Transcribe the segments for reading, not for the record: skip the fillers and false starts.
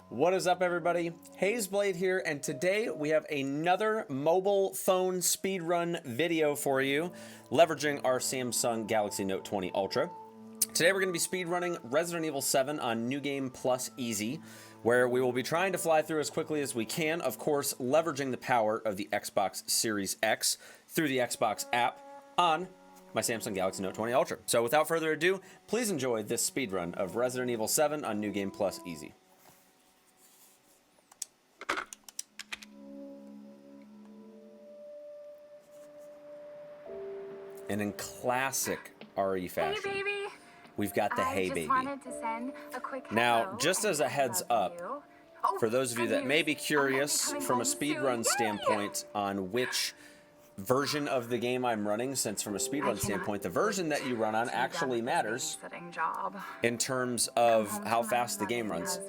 What is up, everybody? Hazeblade here, and today we have another mobile phone speedrun video for you, leveraging our Samsung Galaxy Note 20 Ultra. Today we're going to be speedrunning Resident Evil 7 on New Game Plus Easy, where we will be trying to fly through as quickly as we can, of course, leveraging the power of the Xbox Series X through the Xbox app on my Samsung Galaxy Note 20 Ultra. So without further ado, please enjoy this speedrun of Resident Evil 7 on New Game Plus Easy. And in classic RE fashion, hey, baby. We've got the Hey Baby. Wanted to send a quick Now, just as a heads up, for those of you that may be curious from a speedrun standpoint on which version of the game I'm running, since from a speedrun standpoint, the version that you run on actually matters in terms of how fast the game runs.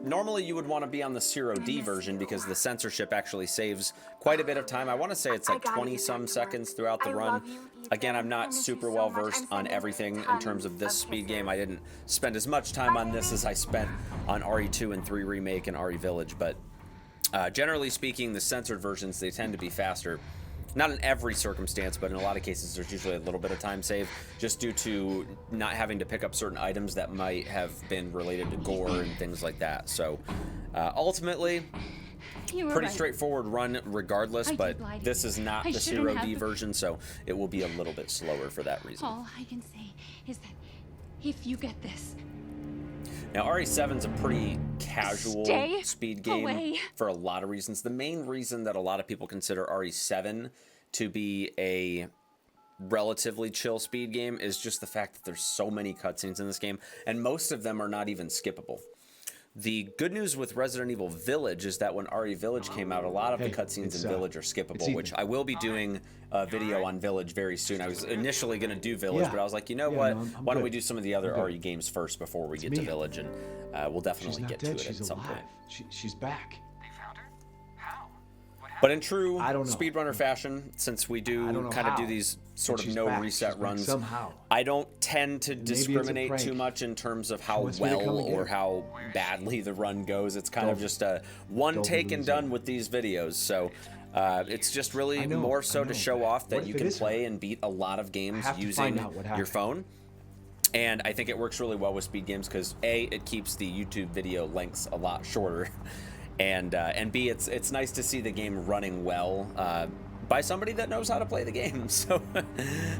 Normally you would want to be on the 0D version because the censorship actually saves quite a bit of time. I want to say it's like 20 some seconds throughout the run. Again, I'm not super well versed on everything in terms of this speed game. I didn't spend as much time on this as I spent on RE2 and 3 Remake and RE Village, but generally speaking, the censored versions, they tend to be faster. Not in every circumstance, but in a lot of cases, there's usually a little bit of time saved just due to not having to pick up certain items that might have been related to gore and things like that. So ultimately, pretty straightforward run regardless, but this is not the 0D version, so it will be a little bit slower for that reason. All I can say is that if you get this... Now, RE7's a pretty casual speed game for a lot of reasons. The main reason that a lot of people consider RE7 to be a relatively chill speed game is just the fact that there's so many cutscenes in this game, and most of them are not even skippable. The good news with Resident Evil Village is that when RE Village came out, a lot of the cutscenes in Village are skippable, which I will be doing a video on Village very soon. I was initially going to do Village, but I was like, you know what? Why don't we do some of the other RE games first before we get to Village, and we'll definitely get to it at some point. She's back. But in true speedrunner fashion, since we do kind of do these sort of no reset runs, I don't tend to discriminate too much in terms of how well or how badly the run goes. It's kind of just a one take and done with these videos. So it's just really more so to show off that you can play and beat a lot of games using your phone. And I think it works really well with speed games because A, it keeps the YouTube video lengths a lot shorter. And B, it's nice to see the game running well by somebody that knows how to play the game. So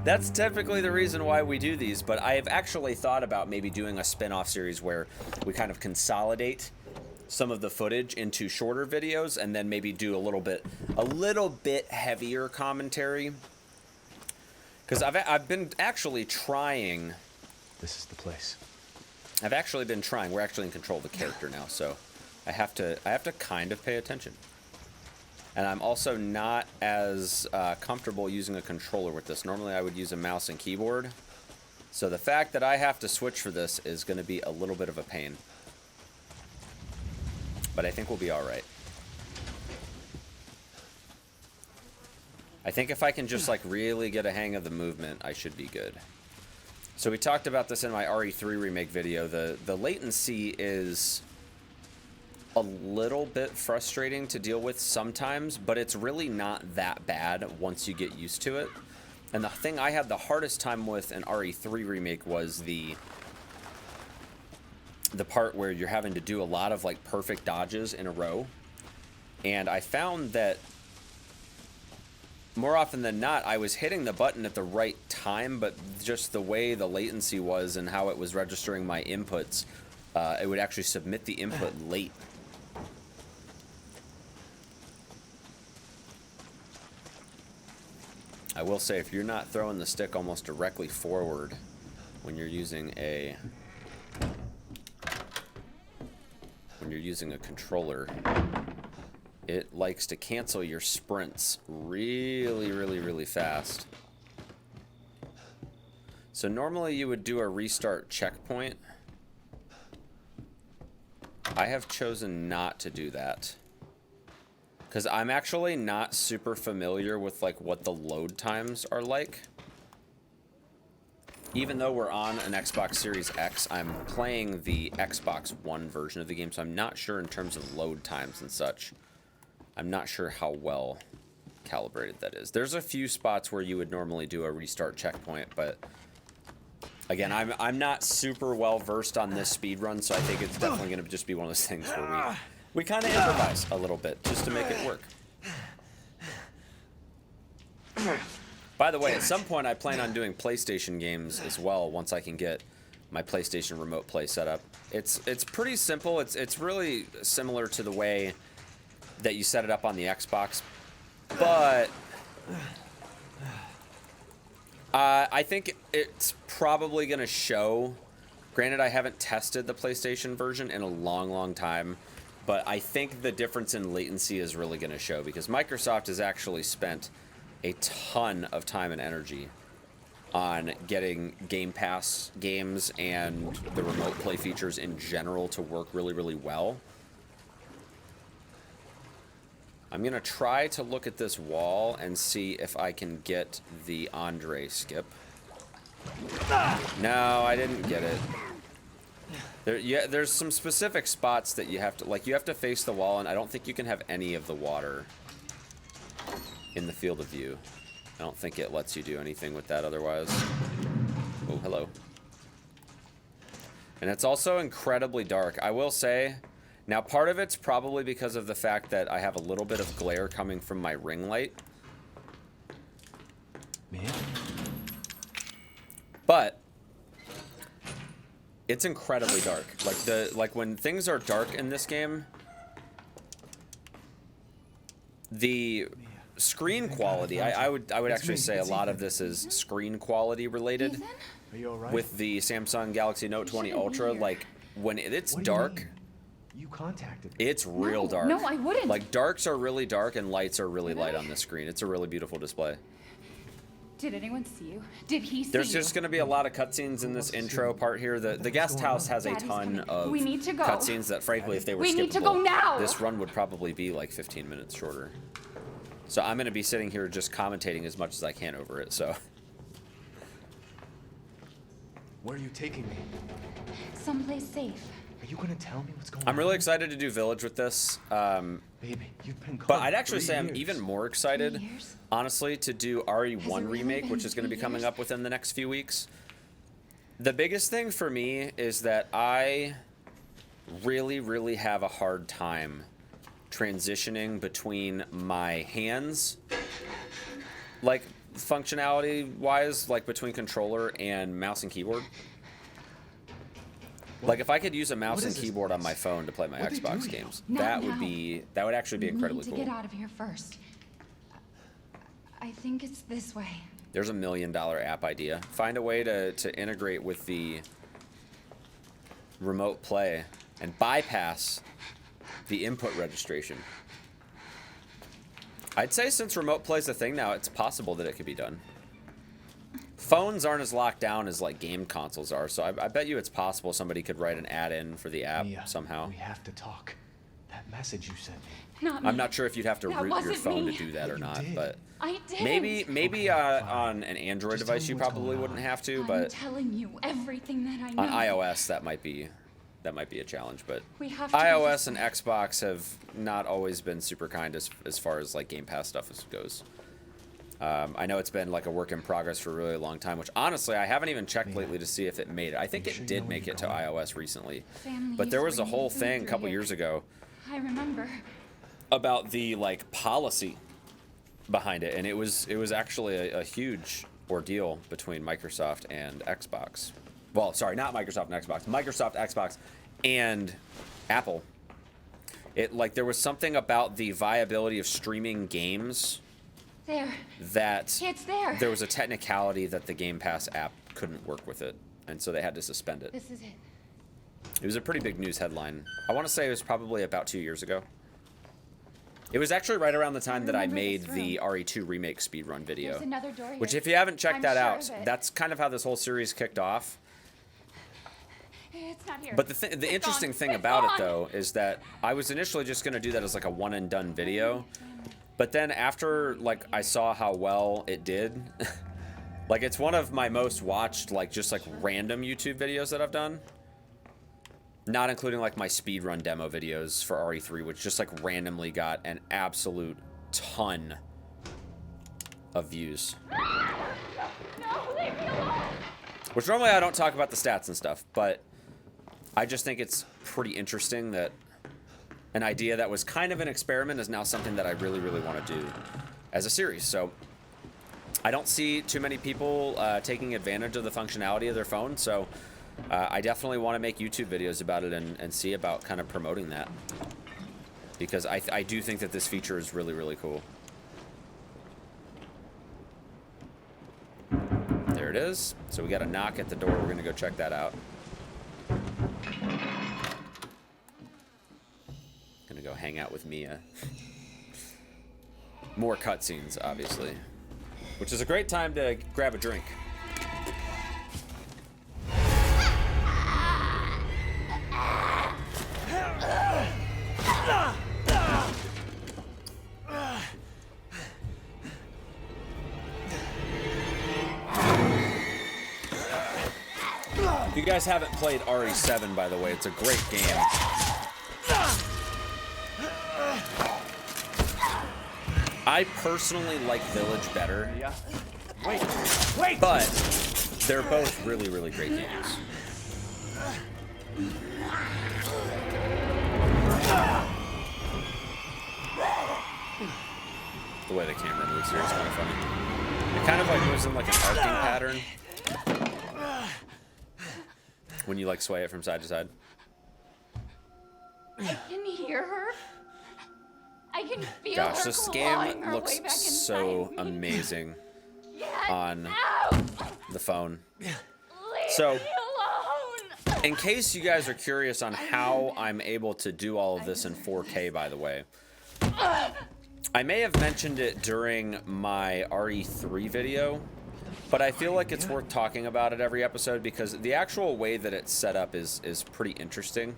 that's typically the reason why we do these. But I have actually thought about maybe doing a spin-off series where we kind of consolidate some of the footage into shorter videos and then maybe do a little bit heavier commentary. Because I've been actually trying. This is the place. I've actually been trying. We're actually in control of the character now, so I have to kind of pay attention. And I'm also not as comfortable using a controller with this. Normally I would use a mouse and keyboard. So the fact that I have to switch for this is going to be a little bit of a pain. But I think we'll be all right. I think if I can just like really get a hang of the movement, I should be good. So we talked about this in my RE3 Remake video. The latency is a little bit frustrating to deal with sometimes, but it's really not that bad once you get used to it. And the thing I had the hardest time with in RE3 Remake was the part where you're having to do a lot of like perfect dodges in a row. And I found that more often than not, I was hitting the button at the right time, but just the way the latency was and how it was registering my inputs, it would actually submit the input late. I will say, if you're not throwing the stick almost directly forward when you're using a controller, it likes to cancel your sprints really fast. So normally you would do a restart checkpoint. I have chosen not to do that, because I'm actually not super familiar with like what the load times are like. even though we're on an Xbox Series X, I'm playing the Xbox One version of the game, so I'm not sure in terms of load times and such. I'm not sure how well calibrated that is. There's a few spots where you would normally do a restart checkpoint, but again, I'm not super well versed on this speed run, so I think it's definitely going to just be one of those things where we kind of improvise a little bit just to make it work. By the way, at some point I plan on doing PlayStation games as well once I can get my PlayStation Remote Play set up. It's pretty simple. It's really similar to the way that you set it up on the Xbox, but I think it's probably going to show. Granted, I haven't tested the PlayStation version in a long time, but I think the difference in latency is really going to show because Microsoft has actually spent a ton of time and energy on getting Game Pass games and the remote play features in general to work really well. I'm going to try to look at this wall and see if I can get the Andre skip. No, I didn't get it. There's some specific spots that you have to, like, you have to face the wall, and I don't think you can have any of the water in the field of view. I don't think it lets you do anything with that otherwise. Oh, hello. And it's also incredibly dark. I will say, now part of it's probably because of the fact that I have a little bit of glare coming from my ring light. Man. But it's incredibly dark. Like when things are dark in this game, the screen quality, I would actually say a lot of this is screen quality related. Ethan? Are you all right? With the Samsung Galaxy Note 20 Ultra, like when it's dark, You contacted me. it's real dark. No, I wouldn't. Like darks are really dark and lights are really light on the screen. It's a really beautiful display. Did anyone see you? Did he see There's you? just going to be a lot of cutscenes in this intro part here. The guest house has a Daddy's ton coming. of We need to go. cutscenes that, frankly, if they were We need to skippable, go now. this run would probably be like 15 minutes shorter. So I'm going to be sitting here just commentating as much as I can over it. So Where are you taking me? Someplace safe. Are you gonna tell me what's going on? I'm really excited to do Village with this. Baby, you've been But gone I'd actually 3 say I'm years. even more excited, 3 years? honestly, to do RE1 really Remake, been which is going to be 3 coming years? up within the next few weeks. The biggest thing for me is that I really have a hard time transitioning between my hands, like functionality-wise, like between controller and mouse and keyboard. Like if I could use a mouse What and is this keyboard on place? my phone to play my What'd they do Xbox to you? games, Not that now. would actually be incredibly We need cool. to get out of here first. I think it's this way. There's $1 million app idea. Find a way to integrate with the remote play and bypass the input registration. I'd say since remote play is a thing now, it's possible that it could be done. Phones aren't as locked down as like game consoles are, so I bet you it's possible somebody could write an add-in for the app Mia, somehow. we have to talk. That message you sent me. Not me. I'm not sure if you'd have to That root your wasn't phone me. to do that or You not, did. but I did. maybe Okay, on an Android Just tell device me you what's probably going wouldn't on. have to, I'm but telling you everything that I know. on iOS that might be a challenge. But We have to do iOS this. and Xbox have not always been super kind as far as like Game Pass stuff goes. I know it's been like a work in progress for a really long time, which honestly I haven't even checked lately to see if it made it. I think you it sure you did know make where it to you're going? iOS recently, Families but there was a bringing whole food thing a through couple here. years ago I remember. about the like policy behind it, and it was actually a huge ordeal between Microsoft and Xbox. Well, sorry, not Microsoft and Xbox. Microsoft, Xbox, and Apple. It like there was something about the viability of streaming games There. that It's there. there was a technicality that the Game Pass app couldn't work with it, and so they had to suspend it. This is it. It was a pretty big news headline. I want to say it was probably about 2 years ago. It was actually right around the time that I remember made this the RE2 remake speedrun video. There's another door here. Which, if you haven't checked I'm that sure out, of it. that's kind of how this whole series kicked off. It's not here. But the interesting thing about it, though, is that I was initially just going to do that as like a one and done video. But then after like I saw how well it did, Like, it's one of my most watched, like, just, like, random YouTube videos that I've done. Not including, like, my speedrun demo videos for RE3, which just, like, randomly got an absolute ton of views. No, leave me alone. Which normally I don't talk about the stats and stuff, but I just think it's pretty interesting that an idea that was kind of an experiment is now something that I really, really want to do as a series. So I don't see too many people taking advantage of the functionality of their phone, so I definitely want to make YouTube videos about it and see about kind of promoting that. Because I do think that this feature is really, really cool. There it is. So we got a knock at the door. We're going to go check that out. Gonna go hang out with Mia. More cutscenes, obviously. Which is a great time to grab a drink. If you guys haven't played RE7, by the way, it's a great game. I personally like Village better. Yeah. Wait! But they're both really, really great games. The way the camera moves here is kind of funny. It kind of like moves in like an arcing pattern when you like sway it from side to side. I can hear her. I can feel Gosh, her this clawing game her looks way back so inside me. amazing Get on out! the phone. Leave So, me alone! in case you guys are curious on how I'm able to do all of this in 4K, by the way, I may have mentioned it during my RE3 video, but I feel like it's worth talking about it every episode because the actual way that it's set up is pretty interesting.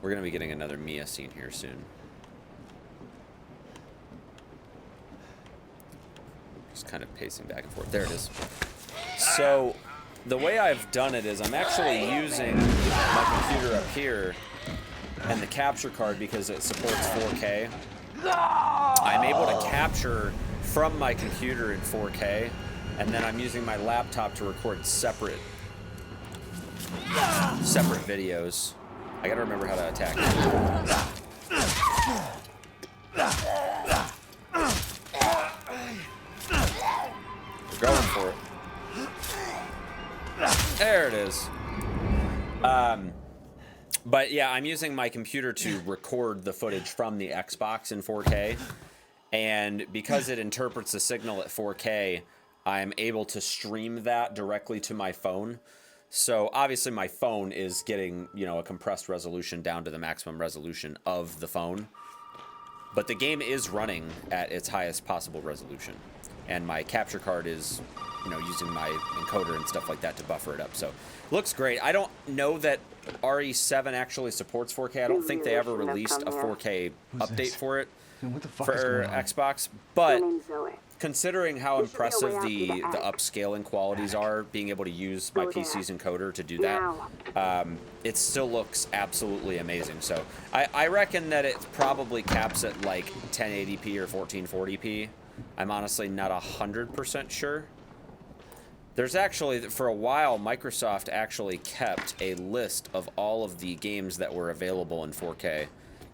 We're going to be getting another Mia scene here soon. Just kind of pacing back and forth. There it is. So, the way I've done it is I'm actually using my computer up here and the capture card because it supports 4K. I'm able to capture from my computer in 4K, and then I'm using my laptop to record separate videos. I gotta remember how to attack it. We're going for it. There it is. But yeah, I'm using my computer to record the footage from the Xbox in 4K. And because it interprets the signal at 4K, I'm able to stream that directly to my phone. So obviously my phone is getting, you know, a compressed resolution down to the maximum resolution of the phone. But the game is running at its highest possible resolution. And my capture card is, you know, using my encoder and stuff like that to buffer it up. So looks great. I don't know that RE7 actually supports 4K. I don't think they ever released a 4K update for it What the fuck for is going on? Xbox. But considering how impressive the upscaling qualities are, being able to use my PC's encoder to do that, it still looks absolutely amazing. So I reckon that it probably caps at like 1080p or 1440p. I'm honestly not 100% sure. There's actually, for a while, Microsoft actually kept a list of all of the games that were available in 4K.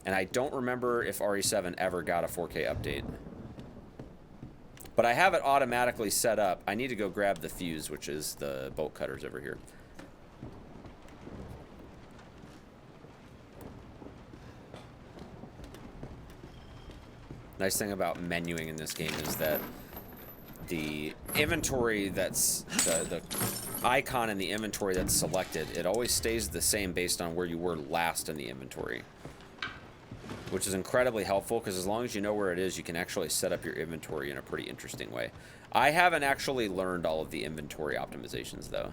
And I don't remember if RE7 ever got a 4K update. But I have it automatically set up. I need to go grab the fuse, which is the bolt cutters over here. Nice thing about menuing in this game is that the inventory that's the icon in the inventory that's selected, it always stays the same based on where you were last in the inventory, which is incredibly helpful because as long as you know where it is, you can actually set up your inventory in a pretty interesting way. I haven't actually learned all of the inventory optimizations though.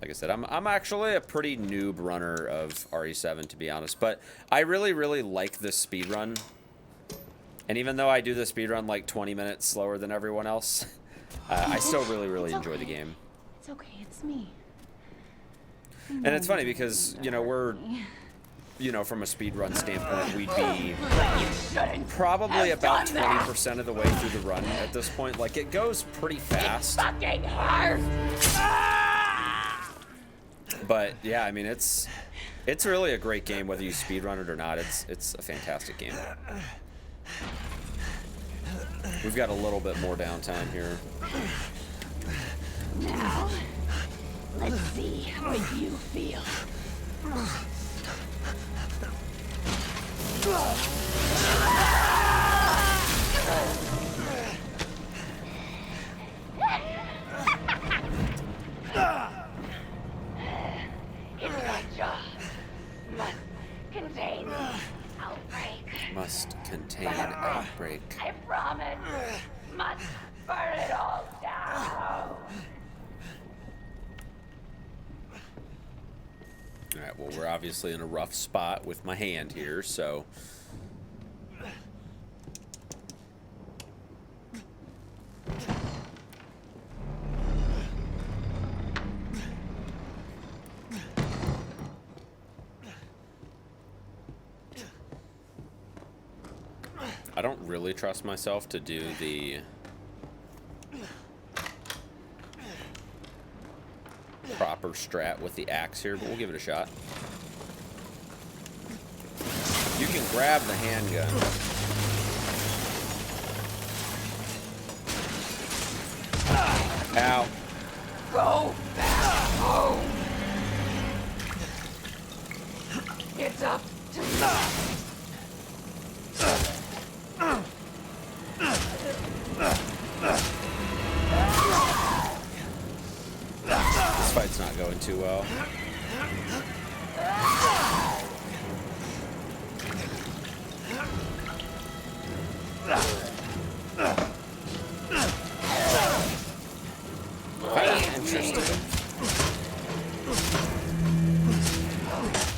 Like I said, I'm actually a pretty noob runner of RE7, to be honest, but I really, really like this speedrun. And even though I do the speedrun like 20 minutes slower than everyone else, I still really enjoy the game. It's okay, it's me. And it's funny because, you know, we're, you know, from a speedrun standpoint, we'd be probably about 20% of the way through the run at this point. Like, it goes pretty fast. Fucking hard. But yeah, I mean, it's really a great game whether you speedrun it or not. It's a fantastic game. We've got a little bit more downtime here. Now, let's see what you feel. Elijah must contain outbreak. Must contain outbreak. I promise. Must burn it all down. Alright, well, we're obviously in a rough spot with my hand here, so... I don't really trust myself to do the proper strat with the axe here, but we'll give it a shot. You can grab the handgun. Ow. Go back home. It's up to me. This fight's not going too well. Interesting.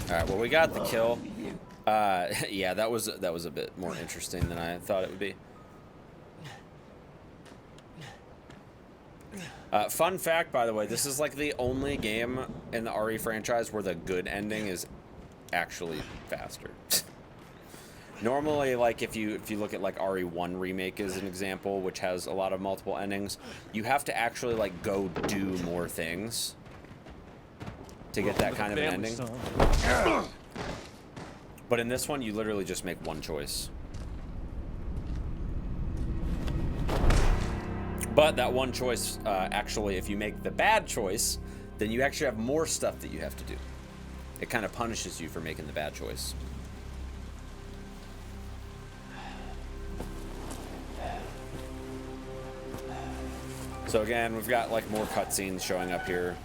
Alright, well, we got the kill. Yeah, that was a bit more interesting than I thought it would be. Fun fact, by the way, this is like the only game in the RE franchise where the good ending is actually faster. Normally, like if you look at like RE1 Remake as an example, which has a lot of multiple endings, you have to actually like go do more things to get that kind of an ending. But in this one, you literally just make one choice. But that one choice, actually, if you make the bad choice, then you actually have more stuff that you have to do. It kind of punishes you for making the bad choice. So again, we've got like more cutscenes showing up here.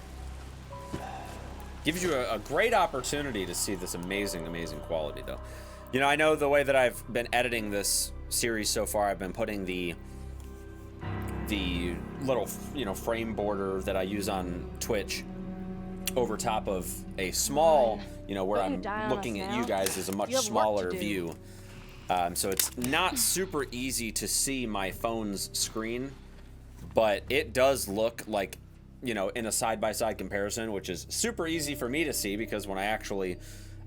Gives you a great opportunity to see this amazing quality, though. You know, I know the way that I've been editing this series so far, I've been putting the little, you know, frame border that I use on Twitch over top of a small, you know, where I'm looking at you guys as a much smaller view. So it's not super easy to see my phone's screen, but it does look like, you know, in a side-by-side comparison, which is super easy for me to see because when I actually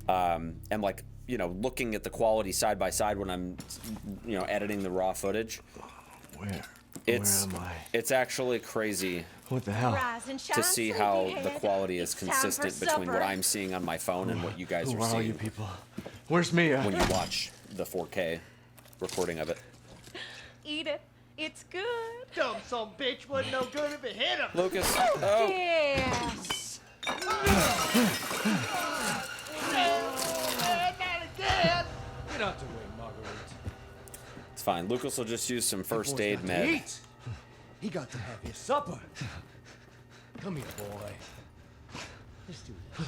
am like, you know, looking at the quality side-by-side when I'm, you know, editing the raw footage. Where am I? It's actually crazy What the hell? to see how the quality is consistent between what I'm seeing on my phone and what you guys Who are are seeing you people? Where's Mia? when you watch the 4K recording of it. Eat it. It's good. Dumb son bitch wasn't no good if it hit him. Lucas, oh, Yes. Not again. Get out the way, Marguerite. it's fine. Lucas will just use some first Boy's aid got to med. eat. He got to have his supper. Come here, boy. Let's do this.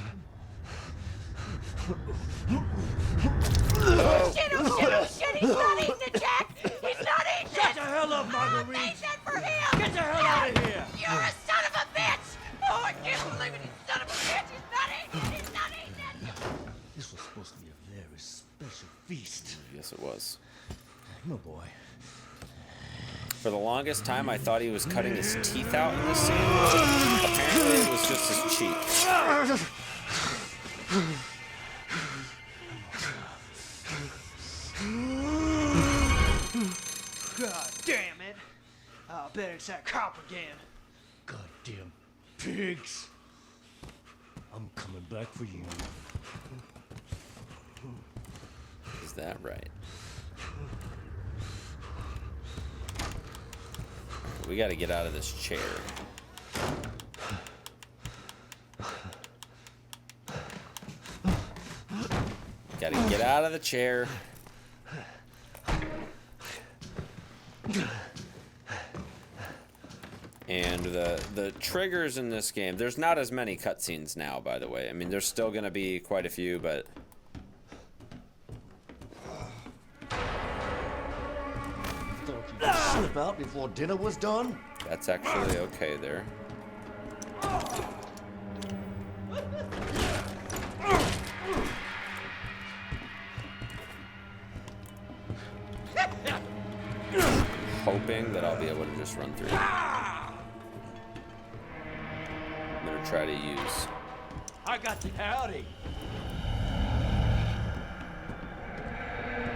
Shit, oh shit, oh shit, he's not eating it, Jack! He's not eating Shut it! the hell up, Marguerite! Made that for him! Get the hell out of here! You're a son of a bitch! Oh, I can't believe it, you son of a bitch! He's not eating it! He's not eating it! This was supposed to be a very special feast. Yes, it was. Come on, boy. For the longest time, I thought he was cutting his teeth out in this scene. Apparently, it was just his cheek. God damn it. I bet it's that cop again. Goddamn pigs. I'm coming back for you. Is that right? We got to get out of this chair. Got to get out of the chair. And the triggers in this game, there's not as many cutscenes now, by the way. I mean, there's still going to be quite a few, but... Thought you'd slip out before dinner was done? That's actually okay there. Hoping that I'll be able to just run through. I'm gonna try to use. I got the howdy.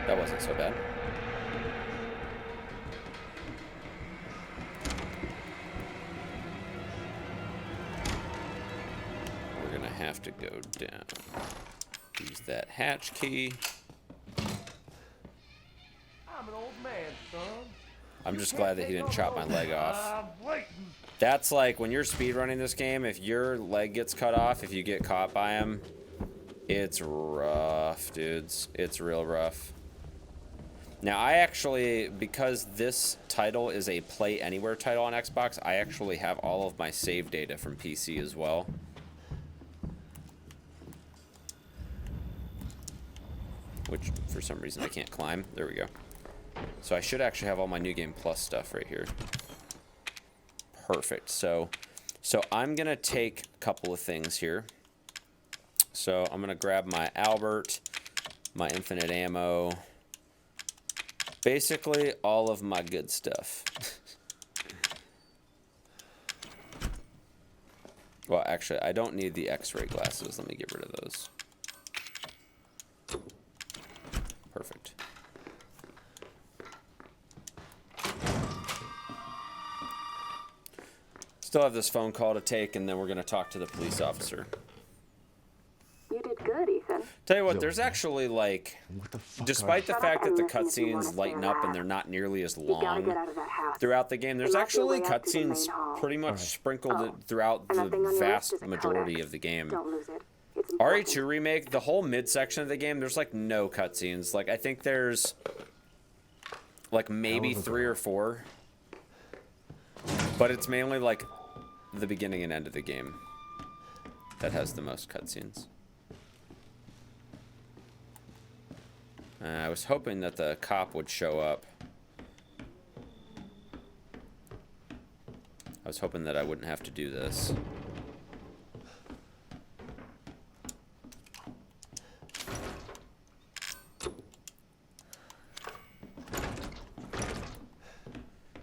That wasn't so bad. We're gonna have to go down. Use that hatch key. I'm an old man, son. I'm just glad that he didn't chop my leg off. That's like when you're speedrunning this game, if your leg gets cut off, if you get caught by him, it's rough, dudes. It's real rough. Now, I actually, because this title is a Play Anywhere title on Xbox, I actually have all of my save data from PC as well. Which, for some reason, I can't climb. There we go. So I should actually have all my New Game Plus stuff right here. Perfect. So I'm gonna take a couple of things here. So I'm gonna grab my Albert, my infinite ammo, basically all of my good stuff. Well, actually, I don't need the X-ray glasses. Let me get rid of those. Perfect. Still have this phone call to take, and then we're going to talk to the police officer. You did good, Ethan. Tell you what, there's actually, like, What the fuck despite the Shut fact up that the and listen if you wanna cutscenes stay lighten up and alive. they're not nearly as You gotta long get out of that house. throughout the game, there's Unless you're actually way up to the main cutscenes hall. pretty much sprinkled throughout And that thing on the your wrist vast is a majority codex. of the game. Don't lose it. It's important. RE2 Remake, the whole midsection of the game, there's, like, no cutscenes. Like, I think there's, like, maybe 3 or 4. But it's mainly, like, the beginning and end of the game that has the most cutscenes. I was hoping that the cop would show up. I was hoping that I wouldn't have to do this.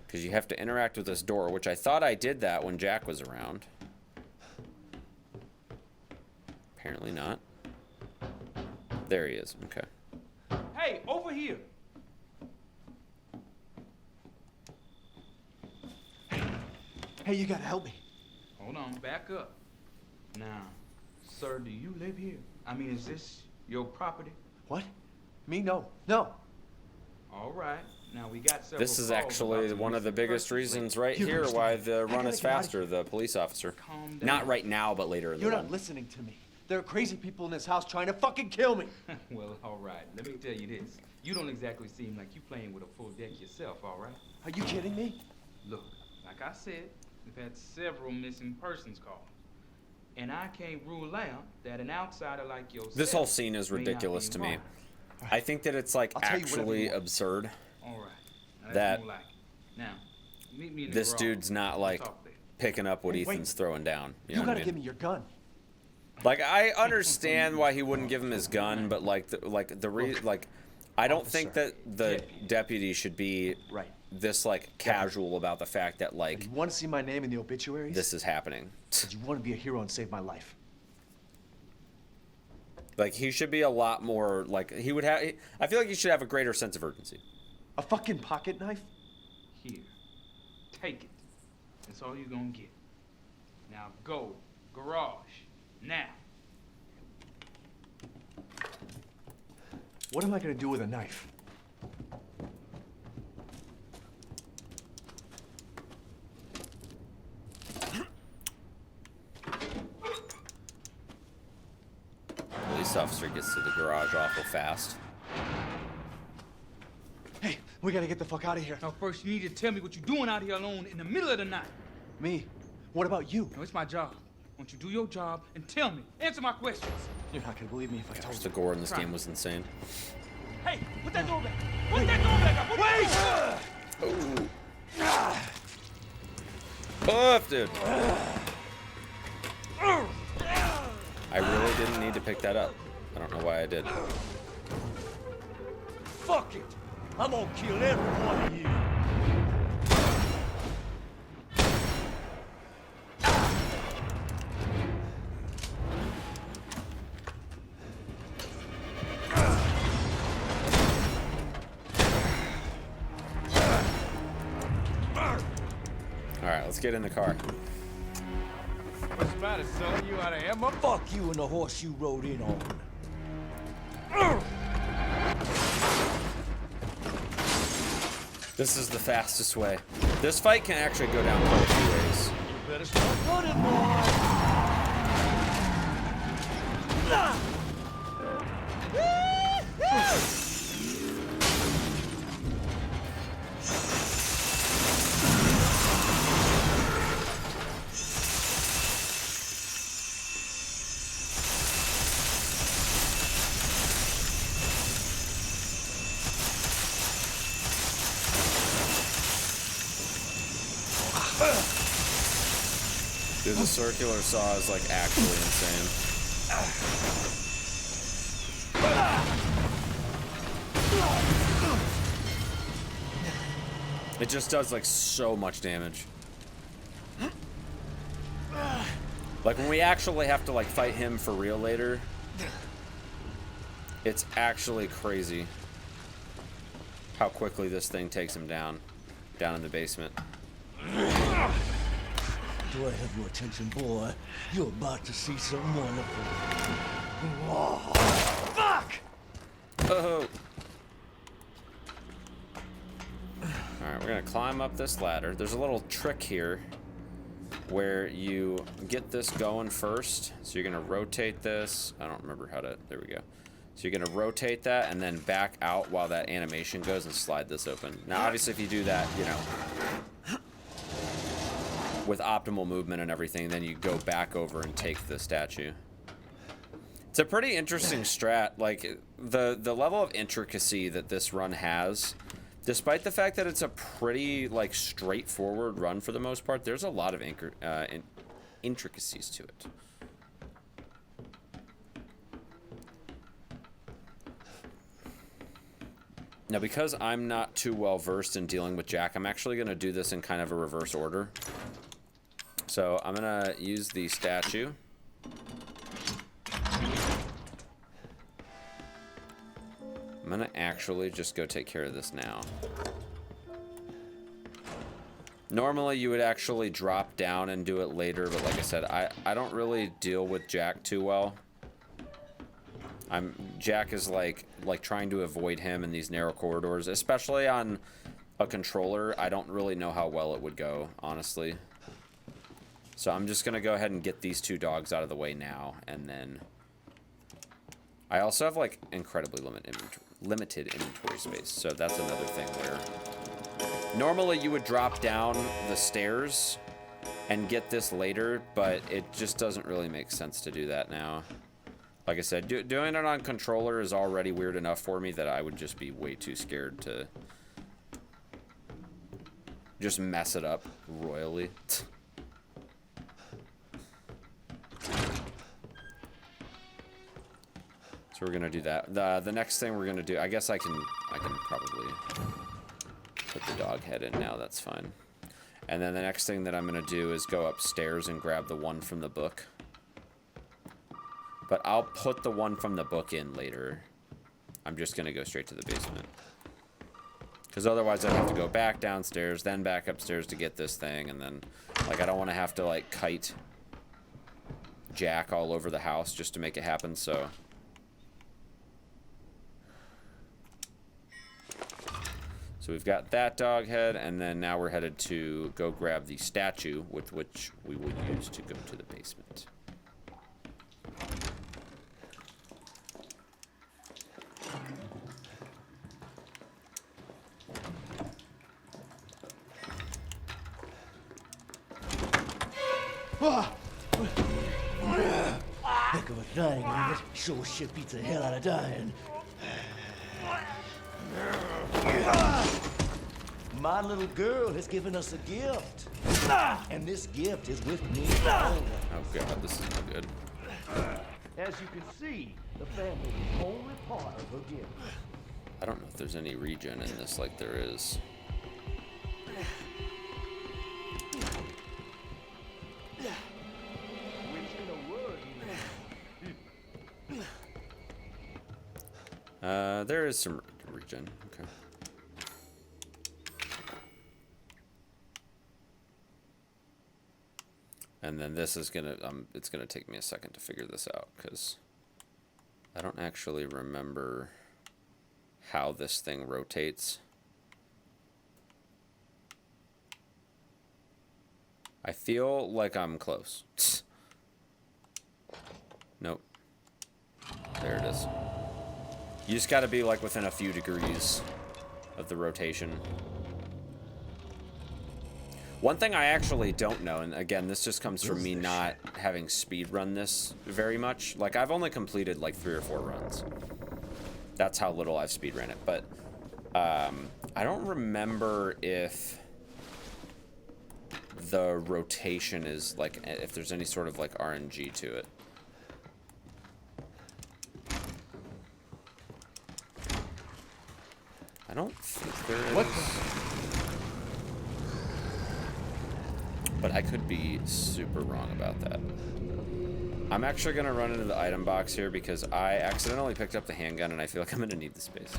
Because you have to interact with this door, which I thought I did that when Jack was around. Apparently not. There he is. Okay. Hey, over here. Hey, you gotta help me. Hold on, back up. Now, sir, do you live here? I mean, is this your property? What? Me? No. No. All right. Now we got several. This is calls actually about some one of the missing biggest persons reasons lately. right You here understand. why the I run gotta is get out of faster, the police officer. Calm down. Not right now, but later in the You're run. not listening to me. There are crazy people in this house trying to fucking kill me. Well, all right. Let me tell you this. You don't exactly seem like you playing with a full deck yourself, all right? Are you kidding me? Look, like I said, we've had several missing persons calls. And I can't rule out that an outsider like yourself. This whole scene is may not be ridiculous to me. wrong. I think that it's like I'll tell you whatever you actually want. absurd. All right. Now, That that's more like it. Now, meet me in the This garage. dude's not We'll like talk there. picking up what Hey, wait. Ethan's throwing down. You You know gotta what I give mean? me your gun. Like, I understand why he wouldn't give him his gun, but like I don't think that the deputy should be Right. this like casual about the fact that like You want to see my name in the obituaries? this is happening. But you want to be a hero and save my life. Like he should be a lot more like he would have. I feel like he should have a greater sense of urgency. A fucking pocket knife? Here. Take it. That's all you're gonna get. Now go. Garage. Now. What am I gonna do with a knife? Police officer gets to the garage awful fast. Hey, we gotta get the fuck out of here. Now first you need to tell me what you're doing out here alone in the middle of the night. Me? What about you? No, it's my job. Won't you do your job and tell me? Answer my questions. You're not gonna believe me if I told Gosh, you. the gore in this game was insane. Hey, put that door back. Put that door back up. Put Oh. Buff, dude. I really didn't need to pick that up. I don't know why I did. Fuck it! I'm gonna kill every one of you. Alright, let's get in the car. What's the matter, son? You out of ammo? Fuck you and the horse you rode in on. This is the fastest way. This fight can actually go down quite a few ways. You better start running, boy. Dude, the circular saw is like actually insane. It just does like so much damage. Like when we actually have to like fight him for real later, it's actually crazy how quickly this thing takes him down in the basement. Do I have your attention, boy? You're about to see something wonderful. Whoa. Fuck! Oh. Alright, we're gonna climb up this ladder. There's a little trick here where you get this going first. So you're gonna rotate this. I don't remember how to, there we go. So you're gonna rotate that and then back out while that animation goes and slide this open. Now obviously if you do that, you know, with optimal movement and everything, then you go back over and take the statue. It's a pretty interesting strat. Like the level of intricacy that this run has, despite the fact that it's a pretty like straightforward run for the most part, there's a lot of intricacies to it. Now, because I'm not too well versed in dealing with Jack, I'm actually going to do this in kind of a reverse order. So I'm going to use the statue. I'm going to actually just go take care of this now. Normally you would actually drop down and do it later, but like I said, I don't really deal with Jack too well. Jack is like trying to avoid him in these narrow corridors, especially on a controller. I don't really know how well it would go, honestly. So I'm just gonna go ahead and get these two dogs out of the way now, and then I also have like incredibly limited inventory space. So that's another thing where normally you would drop down the stairs and get this later, but it just doesn't really make sense to do that now. Like I said, doing it on controller is already weird enough for me that I would just be way too scared to just mess it up royally. So we're gonna do that. The next thing we're gonna do, I guess I can probably put the dog head in now. That's fine. And then the next thing that I'm gonna do is go upstairs and grab the one from the book. But I'll put the one from the book in later. I'm just gonna go straight to the basement. Because otherwise I'd have to go back downstairs, then back upstairs to get this thing, and then, like, I don't want to have to, like, kite Jack all over the house just to make it happen, so... So we've got that dog head, and then now we're headed to go grab the statue with which we will use to go to the basement. Heck of a thing, ain't it? Sure shit beats the hell out of dying. My little girl has given us a gift. And this gift is with me. Oh god, this is not good. As you can see, the family is only part of her gift. I don't know if there's any regen in this like there is. There is some regen. Okay. And then this is gonna, it's gonna take me a second to figure this out because I don't actually remember how this thing rotates. I feel like I'm close. Nope. There it is. You just gotta be like within a few degrees of the rotation. One thing I actually don't know, and again, this just comes from me not having speedrun this very much. Like, I've only completed like 3 or 4 runs. That's how little I've speedrun it. But I don't remember if the rotation is like, if there's any sort of like RNG to it. I don't think there is. But I could be super wrong about that. I'm actually going to run into the item box here because I accidentally picked up the handgun and I feel like I'm going to need the space.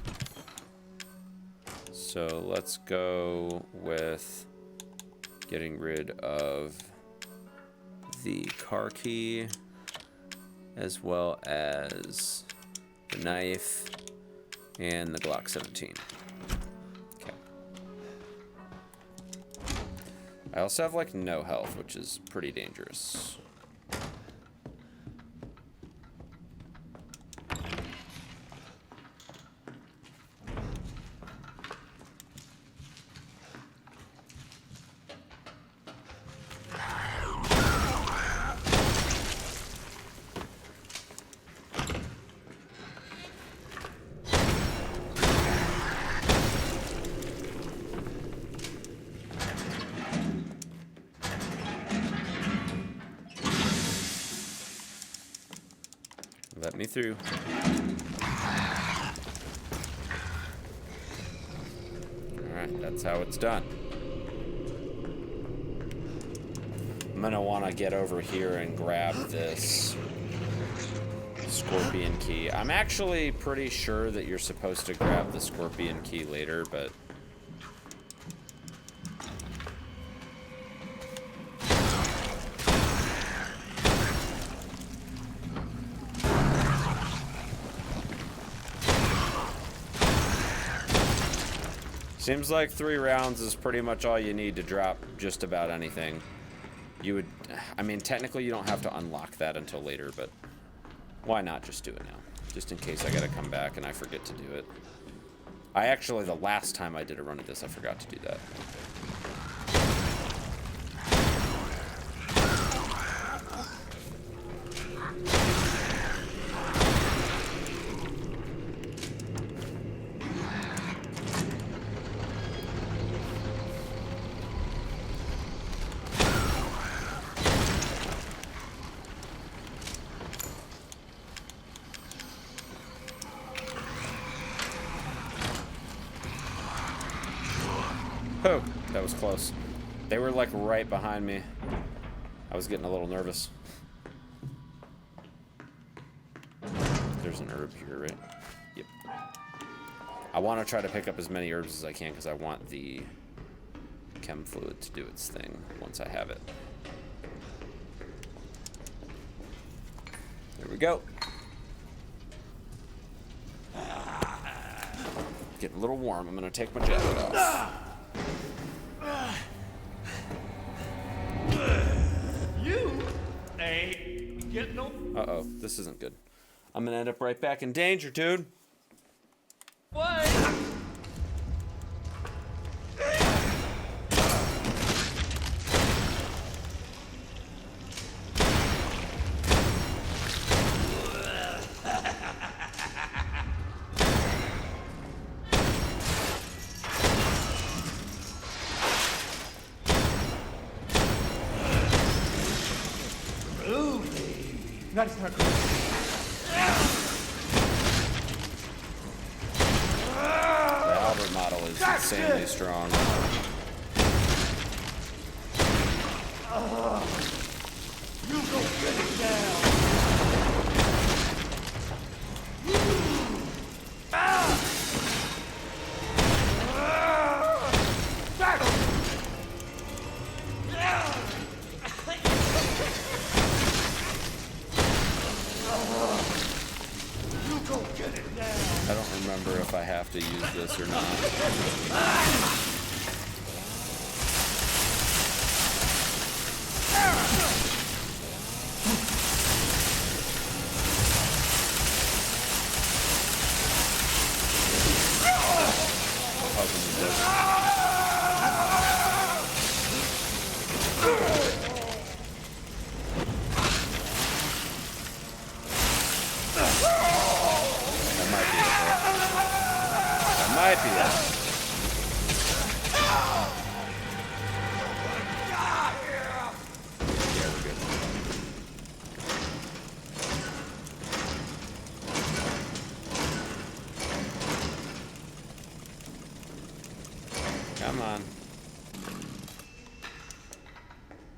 So let's go with getting rid of the car key as well as the knife and the Glock 17. Okay. I also have like no health, which is pretty dangerous. Let me through. Alright, that's how it's done. I'm gonna want to get over here and grab this scorpion key. I'm actually pretty sure that you're supposed to grab the scorpion key later, but... Seems like 3 rounds is pretty much all you need to drop just about anything. You would, I mean, technically you don't have to unlock that until later, but why not just do it now? Just in case I gotta come back and I forget to do it. I actually, the last time I did a run of this, I forgot to do that. Oh, that was close. They were like right behind me. I was getting a little nervous. There's an herb here, right? Yep. I want to try to pick up as many herbs as I can because I want the chem fluid to do its thing once I have it. There we go. Getting a little warm. I'm gonna take my jacket off. You ain't getting no. Uh-oh, this isn't good. I'm gonna end up right back in danger, dude. What? That is not good. The Albert model is insanely strong. You go get it down. I don't remember if I have to use this or not. Might be that. Yeah, we're good. Come on.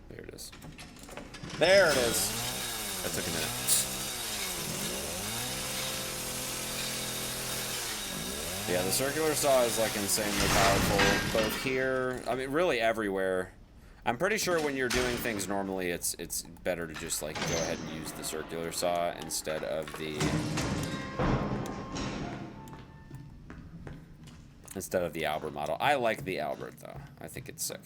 There it is. There it is. That took a minute. Yeah, the circular saw is like insanely powerful, both here, I mean really everywhere. I'm pretty sure when you're doing things normally it's better to just like go ahead and use the circular saw instead of the Albert model. I like the Albert though. I think it's sick.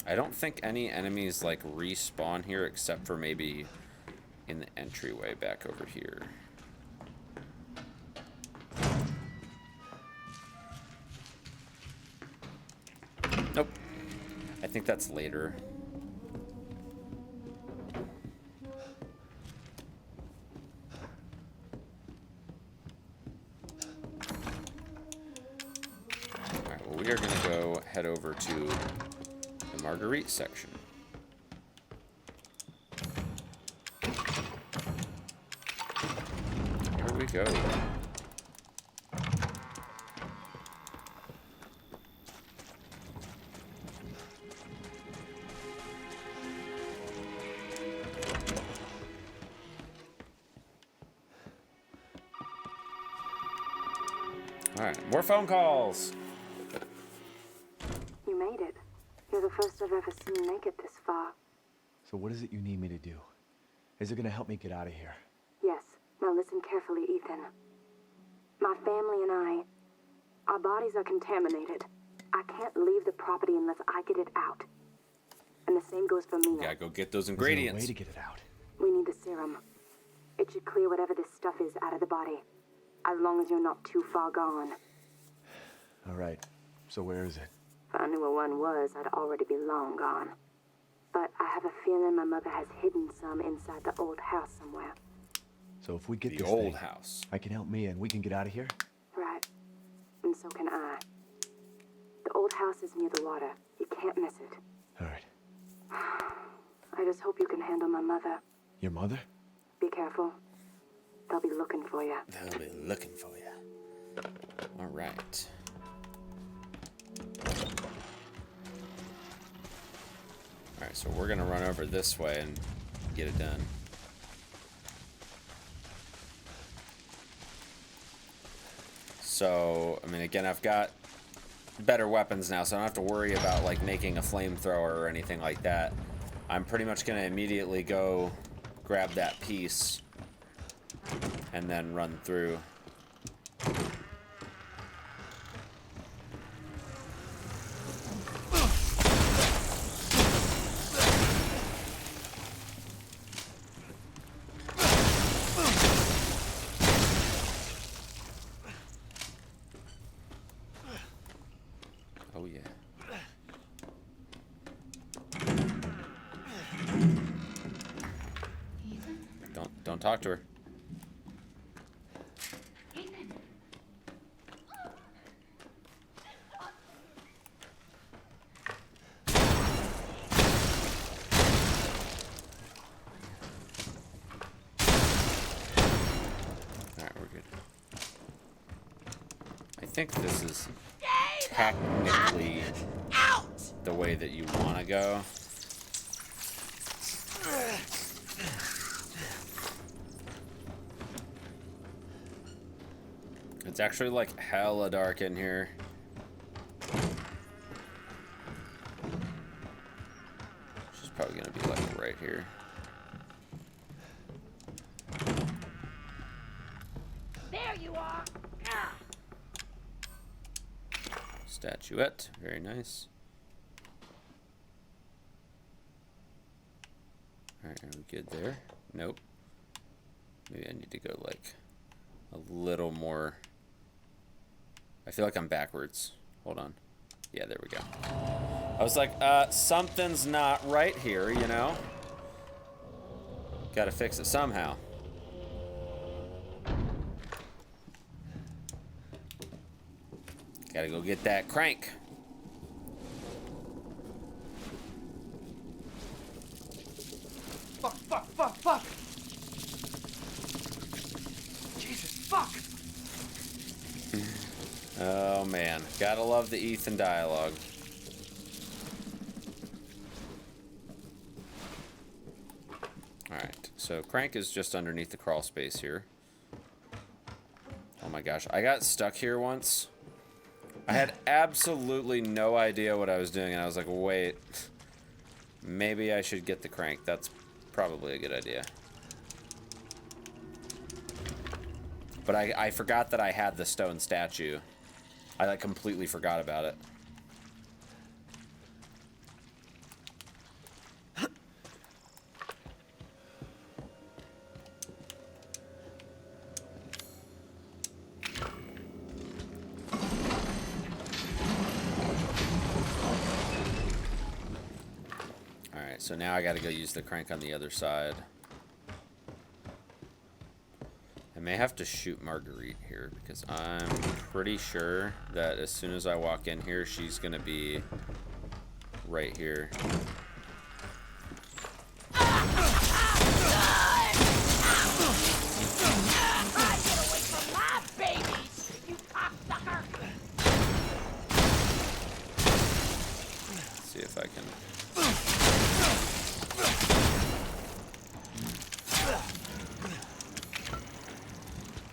I don't think any enemies like respawn here except for maybe in the entryway back over here. Nope. I think that's later. Alright, well we are gonna go head over to the Marguerite section. Here we go. All right, more phone calls. You made it. You're the first I've ever seen make it this far. So what is it you need me to do? Is it gonna help me get out of here? Yes. Now listen carefully, Ethan. My family and our bodies are contaminated. I can't leave the property unless I get it out. And the same goes for Mia. Gotta go get those Is there a ingredients. way to get it out? We need the serum. It should clear whatever this stuff is out of the body. As long as you're not too far gone. All right. So where is it? If I knew where one was, I'd already be long gone. But I have a feeling my mother has hidden some inside the old house somewhere. So if we get The this old thing, house. I can help Mia and we can get out of here? Right. And so can I. The old house is near the water. You can't miss it. All right. I just hope you can handle my mother. Your mother? Be careful. They'll be looking for you. They'll be looking for you. All right. All right, so we're gonna run over this way and get it done. So, I mean, again, I've got better weapons now, so I don't have to worry about, like, making a flamethrower or anything like that. I'm pretty much going to immediately go grab that piece and then run through. Oh yeah. Don't talk to her. Ethan. Alright, we're good. I think this is technically the way that you want to go. It's actually like hella dark in here. She's probably gonna be like right here. There you are. Ah. Statuette, very nice. Alright, are we good there? Nope. Maybe I need to go like a little more. I feel like I'm backwards. Hold on. Yeah, there we go. I was like, something's not right here, you know? Gotta fix it somehow. Gotta go get that crank. Fuck! Jesus, fuck! Oh man, gotta love the Ethan dialogue. Alright, so crank is just underneath the crawl space here. Oh my gosh, I got stuck here once. I had absolutely no idea what I was doing, and I was like, wait, maybe I should get the crank. That's probably a good idea. But I forgot that I had the stone statue. I like completely forgot about it. Alright, so now I gotta go use the crank on the other side. I may have to shoot Marguerite here because I'm pretty sure that as soon as I walk in here, she's gonna be right here. Let's see if I can.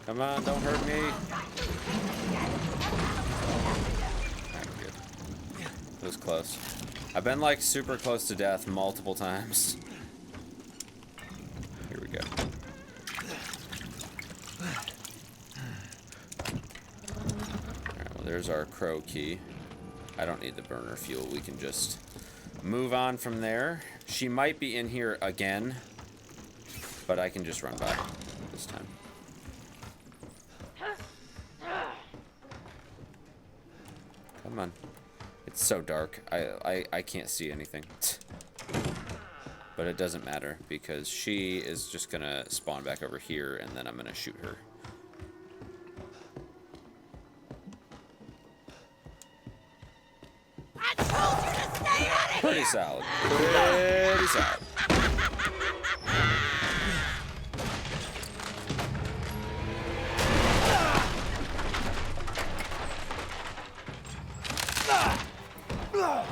Come on, don't hurt me. Alright, good. It was close. I've been like super close to death multiple times. Here we go. Alright, well there's our crow key. I don't need the burner fuel. We can just move on from there. She might be in here again, but I can just run by this time. Come on. It's so dark. I can't see anything. But it doesn't matter because she is just gonna spawn back over here and then I'm gonna shoot her. I told you to stay out of Pretty here. solid. Pretty solid. All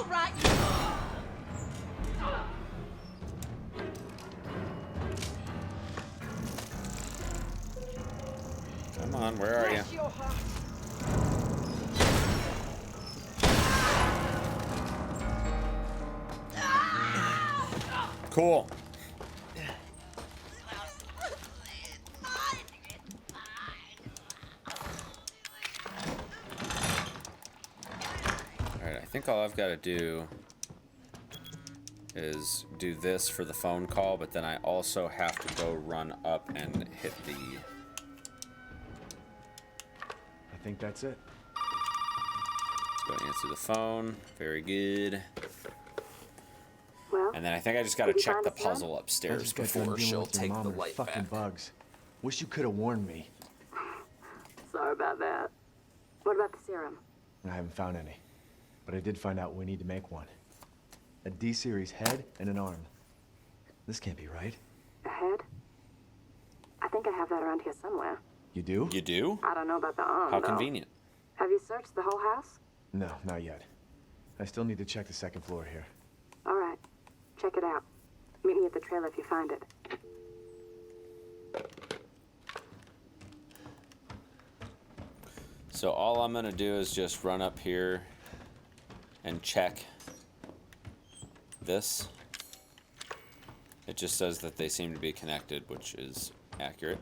right, you. Come on, where are you? Bless your heart. Cool. Alright, I think all I've got to do is do this for the phone call, but then I also have to go run up and hit the... I think that's it. Let's go answer the phone. Very good. Well, And then I think I just got to did you check find the a son? puzzle I upstairs just got done before dealing she'll with your take mom the and her light fucking back. bugs. Wish you could have warned me. Sorry about that. What about the serum? I haven't found any, but I did find out we need to make one. A D-series head and an arm. This can't be right. A head? I think I have that around here somewhere. You do? You do? I don't know about the arm, How though. convenient. Have you searched the whole house? No, not yet. I still need to check the second floor here. All right. Check it out. Meet me at the trailer if you find it. So all I'm gonna do is just run up here and check this. It just says that they seem to be connected, which is accurate.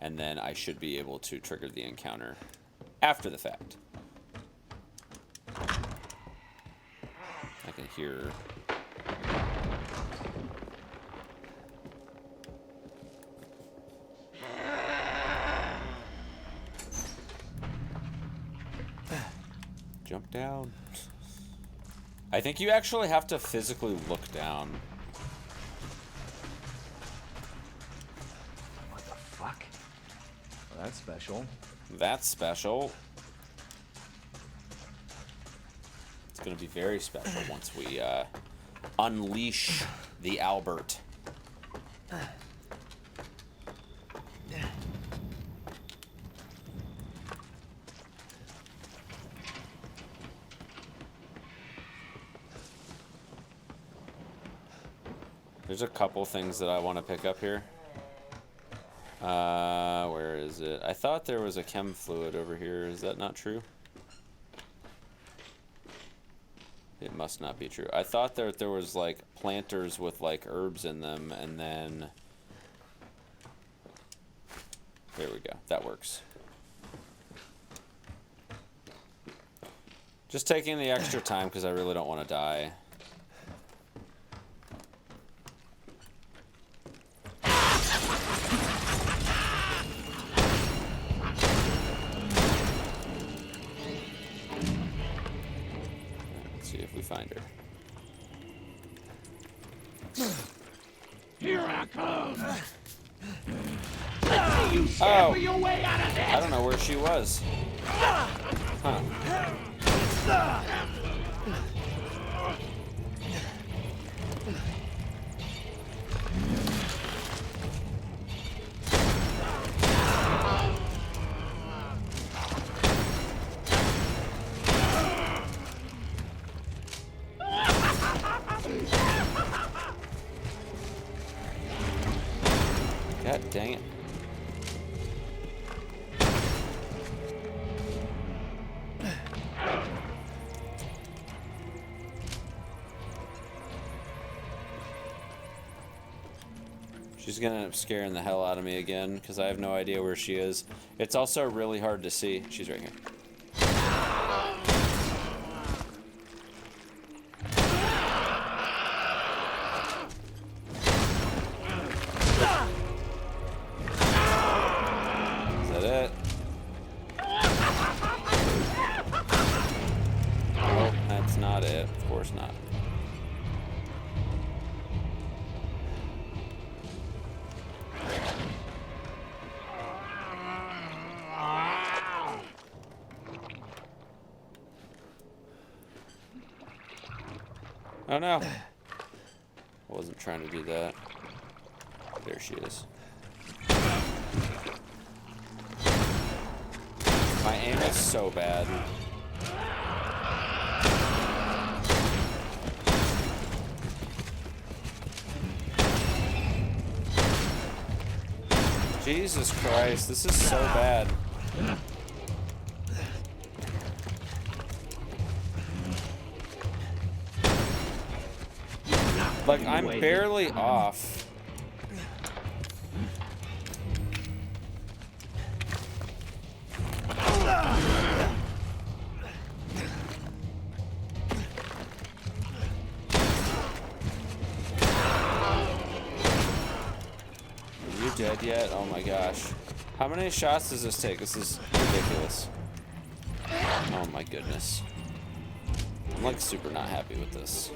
And then I should be able to trigger the encounter after the fact. I can hear... Jump down. I think you actually have to physically look down. What the fuck? Well, that's special. That's special. It's gonna be very special once we unleash the Albert. There's a couple things that I want to pick up here. Where is it? I thought there was a chem fluid over here. Is that not true? It must not be true. I thought that there was like planters with like herbs in them, and then there we go. That works. Just taking the extra time because I really don't want to die. Let's see if we find her. Here I come. Oh, I don't know where she was. Huh. God dang it. She's gonna end up scaring the hell out of me again because I have no idea where she is. It's also really hard to see. She's right here. Is that it? Nope, that's not it. Of course not. Oh no. I wasn't trying to do that. There she is. My aim is so bad. Jesus Christ, this is so bad. Like, I'm barely off. Are you dead yet? Oh my gosh. How many shots does this take? This is ridiculous. Oh my goodness. I'm like super not happy with this.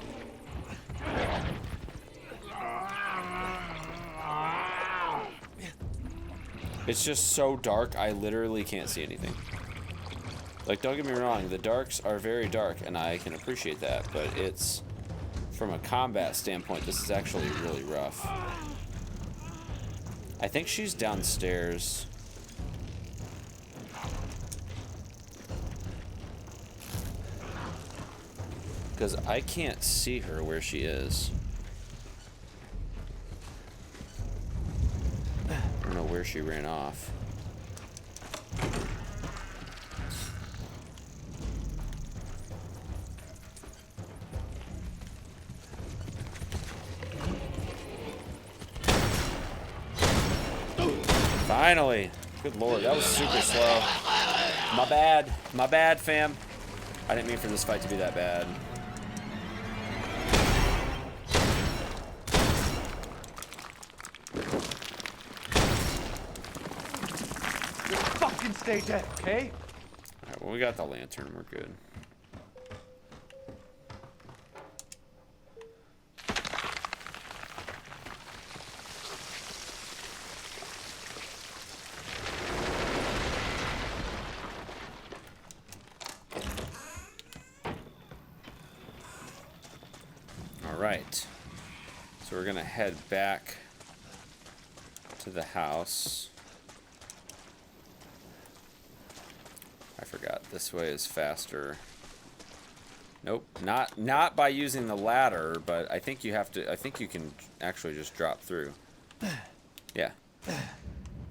It's just so dark, I literally can't see anything. Like, don't get me wrong, the darks are very dark, and I can appreciate that, but it's, from a combat standpoint, this is actually really rough. I think she's downstairs. Because I can't see her where she is. I don't know where she ran off. Finally! Good lord, that was super slow. My bad. My bad, fam. I didn't mean for this fight to be that bad. Fucking stay dead, okay? Alright, well, we got the lantern. We're good. Alright. So we're gonna head back to the house. I forgot. This way is faster. Nope, not by using the ladder, but I think you have to. I think you can actually just drop through. Yeah,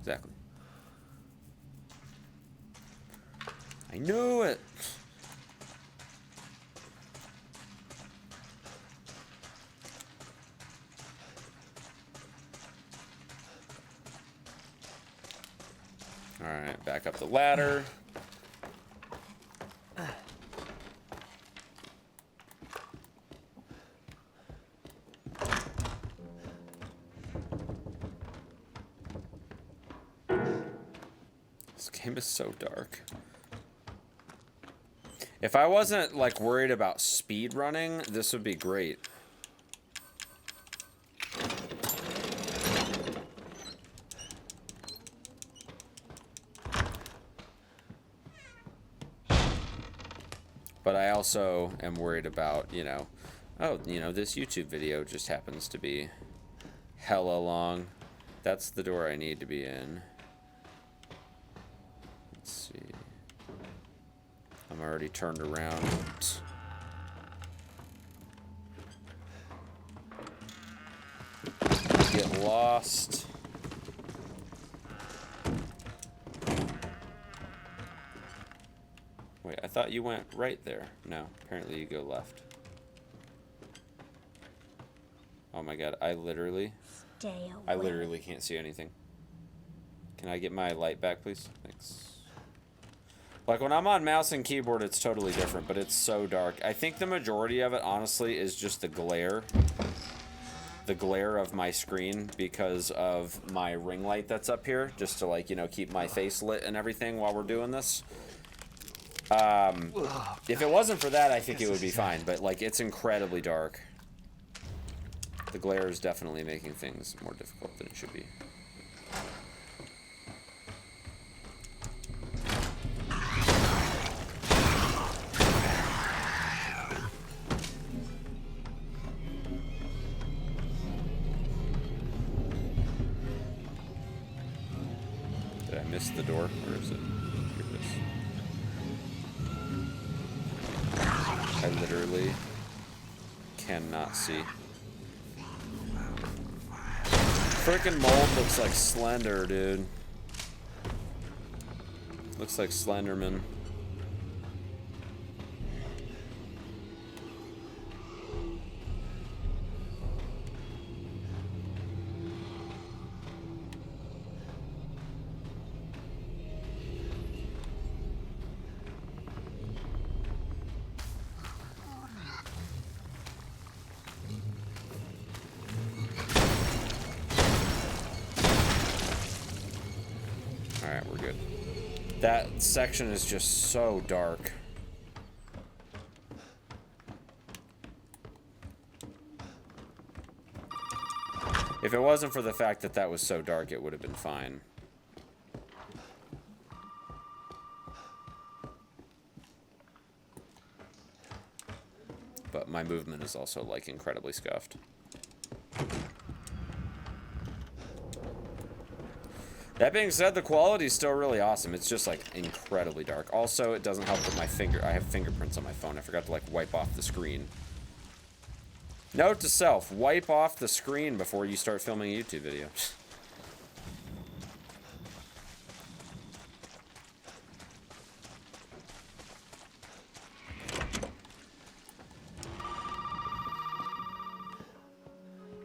exactly. I knew it. All right, back up the ladder. This game is so dark. If I wasn't like worried about speed running, this would be great. But I also am worried about, you know, oh, you know, this YouTube video just happens to be hella long. That's the door I need to be in. Let's see. I'm already turned around. Get lost. Wait, I thought you went right there. No, apparently you go left. Oh my god, I literally can't see anything. Can I get my light back, please? Thanks. Like, when I'm on mouse and keyboard, it's totally different, but it's so dark. I think the majority of it, honestly, is just the glare. The glare of my screen because of my ring light that's up here, just to, like, you know, keep my face lit and everything while we're doing this. If it wasn't for that, I think it would be fine, but, like, it's incredibly dark. The glare is definitely making things more difficult than it should be. Did I miss the door? Where is it? Here it is. I literally cannot see. Frickin' mold looks like Slender, dude. Looks like Slenderman. Alright, we're good. That section is just so dark. If it wasn't for the fact that that was so dark, it would have been fine. But my movement is also, like, incredibly scuffed. That being said, the quality is still really awesome. It's just, like, incredibly dark. Also, it doesn't help that I have fingerprints on my phone. I forgot to, like, wipe off the screen. Note to self, wipe off the screen before you start filming a YouTube video.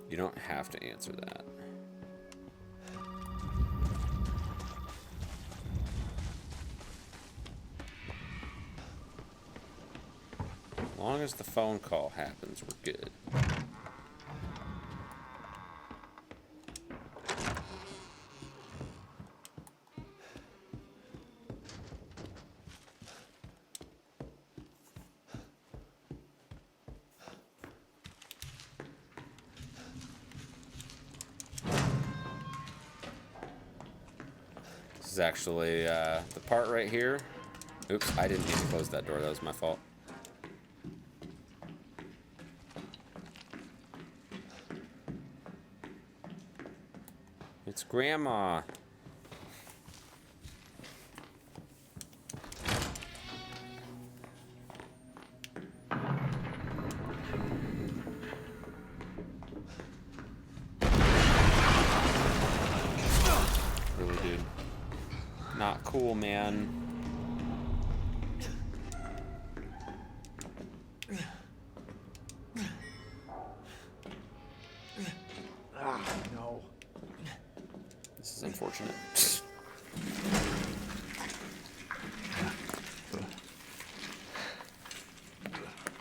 You don't have to answer that. As long as the phone call happens, we're good. This is actually the part right here. Oops, I didn't mean to close that door. That was my fault. It's Grandma. Really, dude. Not cool, man. No. This is unfortunate.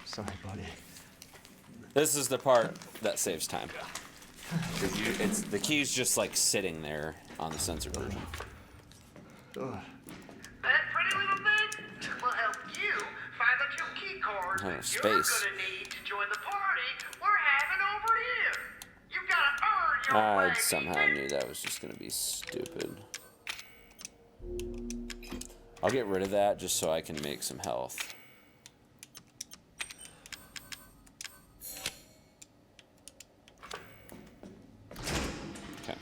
Sorry, buddy. This is the part that saves time. It's the key's just like sitting there on the sensor version. That pretty little thing will help you find the two key cards Oh, you're space. gonna need to join the party we're having over here. You've gotta earn your way. I somehow knew that was just gonna be stupid. I'll get rid of that just so I can make some health. Okay.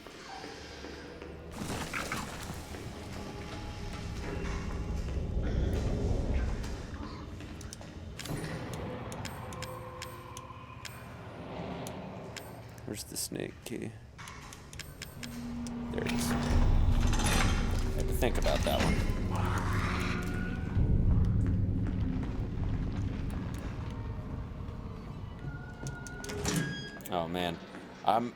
Where's the snake key? There it is. I had to think about that one. Oh man,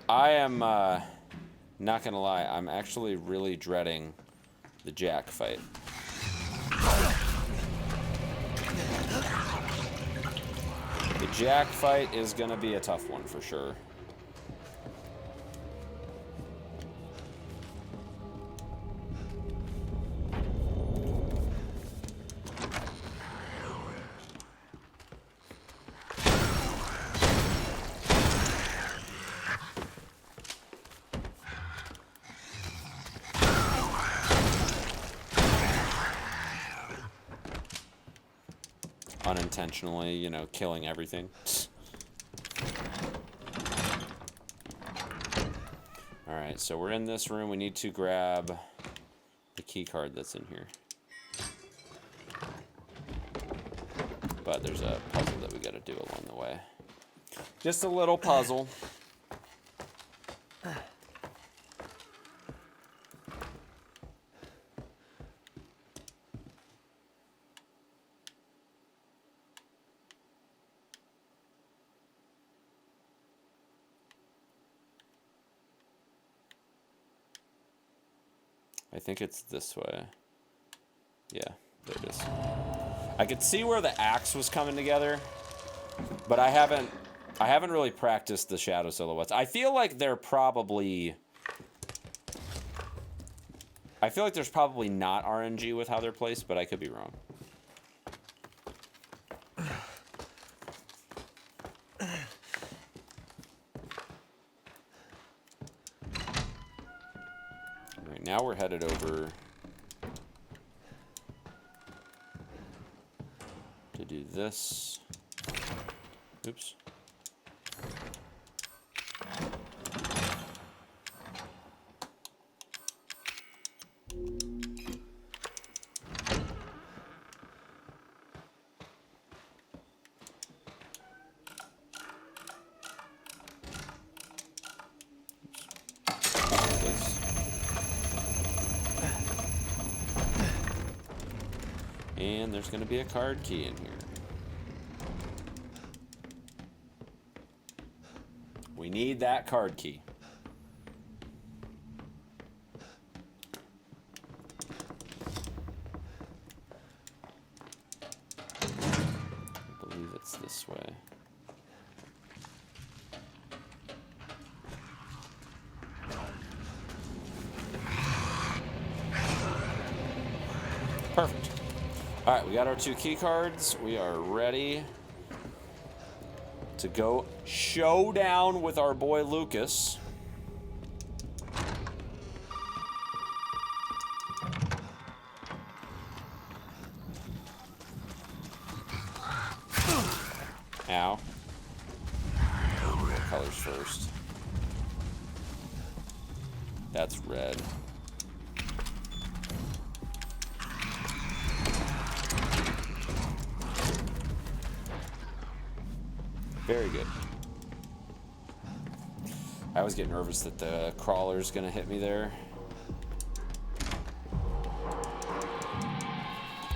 I am not gonna lie. I'm actually really dreading the Jack fight. The Jack fight is gonna be a tough one for sure. Unintentionally, you know, killing everything. Alright, so we're in this room. We need to grab the key card that's in here. But there's a puzzle that we gotta do along the way. Just a little puzzle. I think it's this way. Yeah, there it is. I could see where the axe was coming together, but I haven't really practiced the shadow silhouettes. I feel like there's probably not RNG with how they're placed, but I could be wrong. All right, now we're headed over to do this. Oops. And there's going to be a card key in here. We need that card key. I believe it's this way. Perfect. All right, we got our 2 key cards. We are ready to go showdown with our boy Lucas. Ow. What colors first? That's red. Very good. I always get nervous that the crawler's gonna hit me there.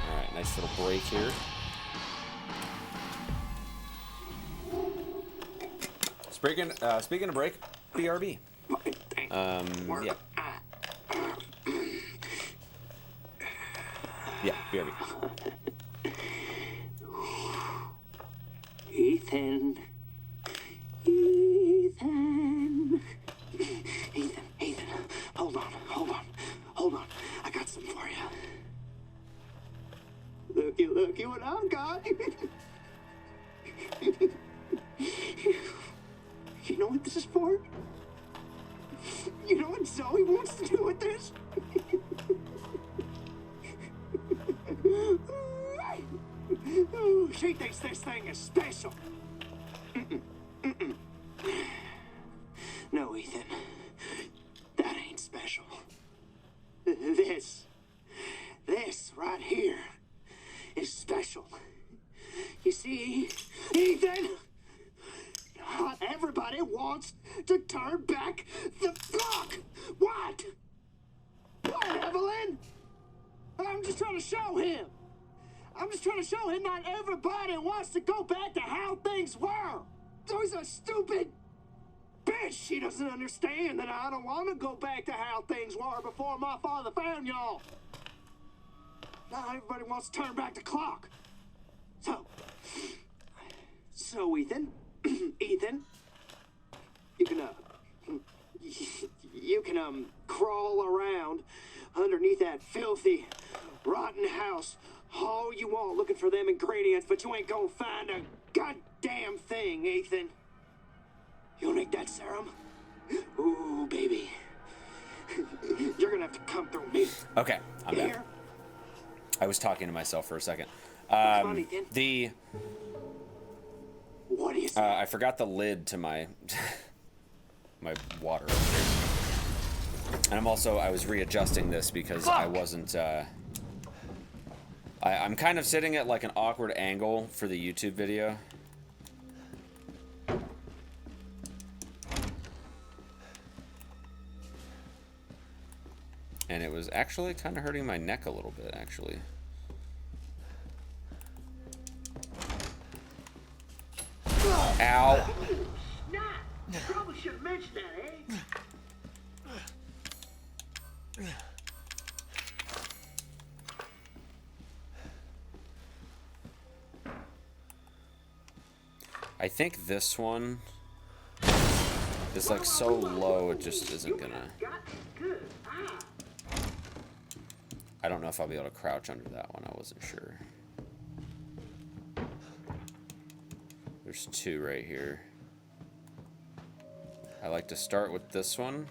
Alright, nice little break here. Speaking of break, BRB. Yeah. Yeah, BRB. Ethan. Hold on. I got something for you. Looky what I've got. You know what this is for? You know what Zoe wants to do with this? She thinks this thing is special. No, Ethan. That ain't special. This right here is special. You see, Ethan, not everybody wants to turn back the clock. What? What, Evelyn? I'm just trying to show him. Not everybody wants to go back to how things were. Zoe's a stupid bitch. She doesn't understand that I don't want to go back to how things were before my father found y'all. Not everybody wants to turn back the clock. So Ethan, you can crawl around underneath that filthy, rotten house all you want looking for them ingredients, but you ain't gonna find a goddamn thing, Ethan. You'll need that serum? Ooh, baby. You're gonna have to come through me. Okay, I'm back. I was talking to myself for a second. What do you say? I forgot the lid to my my water. And I was readjusting this because I wasn't I'm kind of sitting at like an awkward angle for the YouTube video. And it was actually kind of hurting my neck a little bit, actually. Ow. Nah, probably should have mentioned that, eh? I think this one is like so low it just isn't gonna. I don't know if I'll be able to crouch under that one. I wasn't sure. There's two right here. I like to start with this one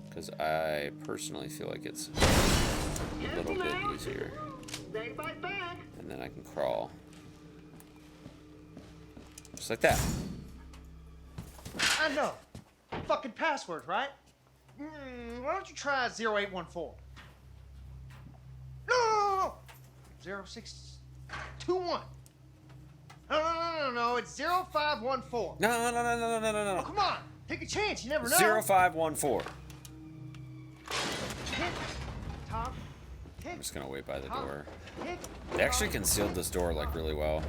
because I personally feel like it's a little bit easier. And then I can crawl. Just like that. I know. Fucking password, right? Why don't you try 0814? No! 0621. No, it's 0514. No. Oh, come on. Take a chance. You never know. 0514. Hit. Top. Hit. I'm just gonna wait by the Top. door. Hit. They actually concealed this door like really well.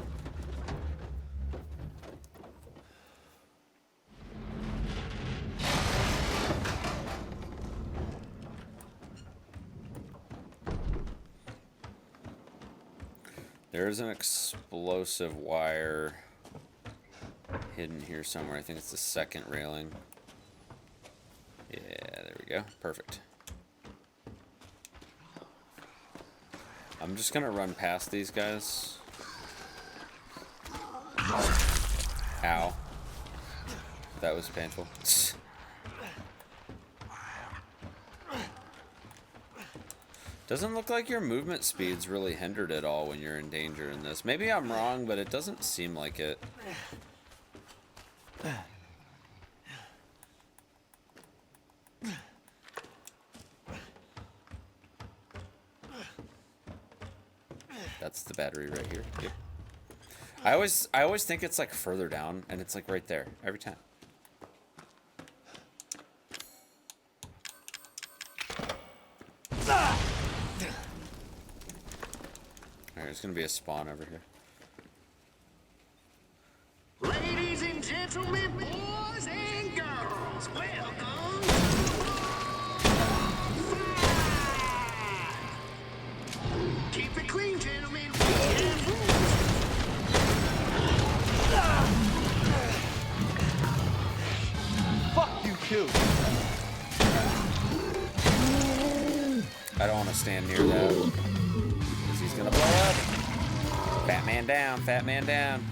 There's an explosive wire hidden here somewhere. I think it's the second railing. Yeah, there we go. Perfect. I'm just gonna run past these guys. Ow. That was painful. Doesn't look like your movement speed's really hindered at all when you're in danger in this. Maybe I'm wrong, but it doesn't seem like it. That's the battery right here. Yep. I always think it's like further down, and it's like right there every time. There's gonna be a spawn over here. Ladies and gentlemen, boys and girls, welcome. Keep it clean, gentlemen. We have rules. Fuck you too. I don't want to stand near that. Because he's gonna blow up. Fat man down, fat man down.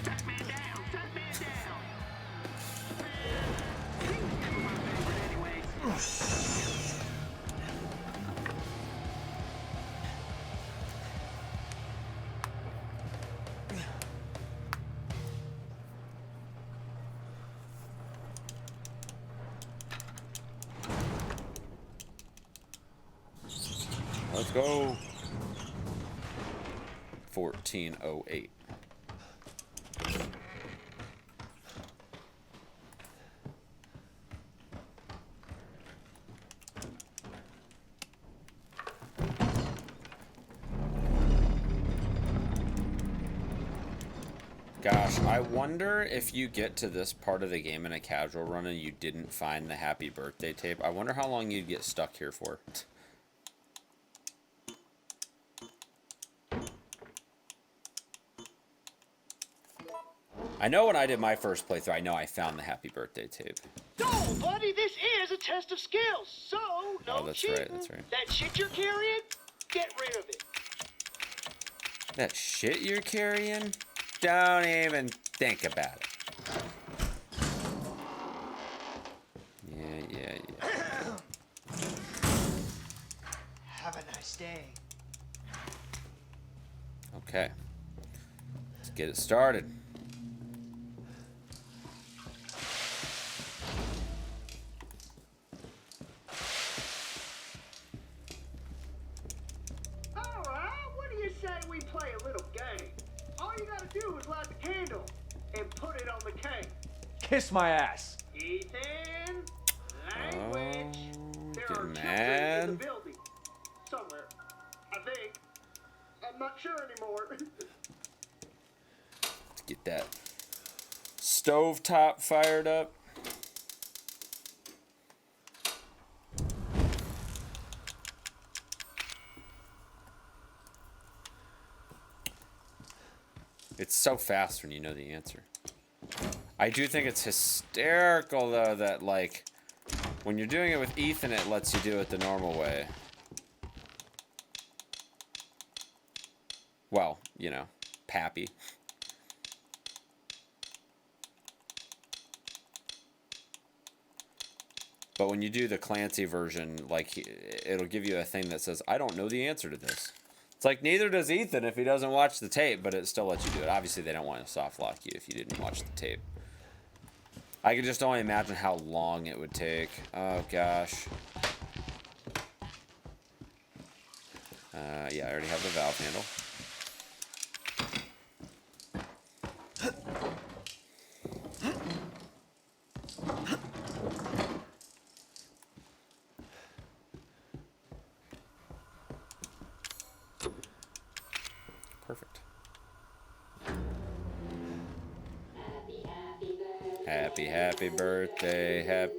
Let's go. 1408. Gosh, I wonder if you get to this part of the game in a casual run and you didn't find the happy birthday tape. I wonder how long you'd get stuck here for. I know when I did my first playthrough, I know I found the happy birthday tape. No, buddy, this is a test of skills, so no Oh, that's cheating. right, that's right. That shit you're carrying, get rid of it. That shit you're carrying? Don't even think about it. Yeah. Have a nice day. Okay. Let's get it started. All right, what do you say we play a little game? All you gotta do is light the candle and put it on the cake. Kiss my ass. Ethan, language. There are getting children in mad. the building. Somewhere. I think. I'm not sure anymore. Let's get that stovetop fired up. It's so fast when you know the answer. I do think it's hysterical, though, that, like, when you're doing it with Ethan, it lets you do it the normal way. Well, you know, Pappy. But when you do the Clancy version, like, it'll give you a thing that says, I don't know the answer to this. It's like, neither does Ethan if he doesn't watch the tape, but it still lets you do it. Obviously, they don't want to soft lock you if you didn't watch the tape. I can just only imagine how long it would take. Oh, gosh. Yeah, I already have the valve handle. Perfect. Happy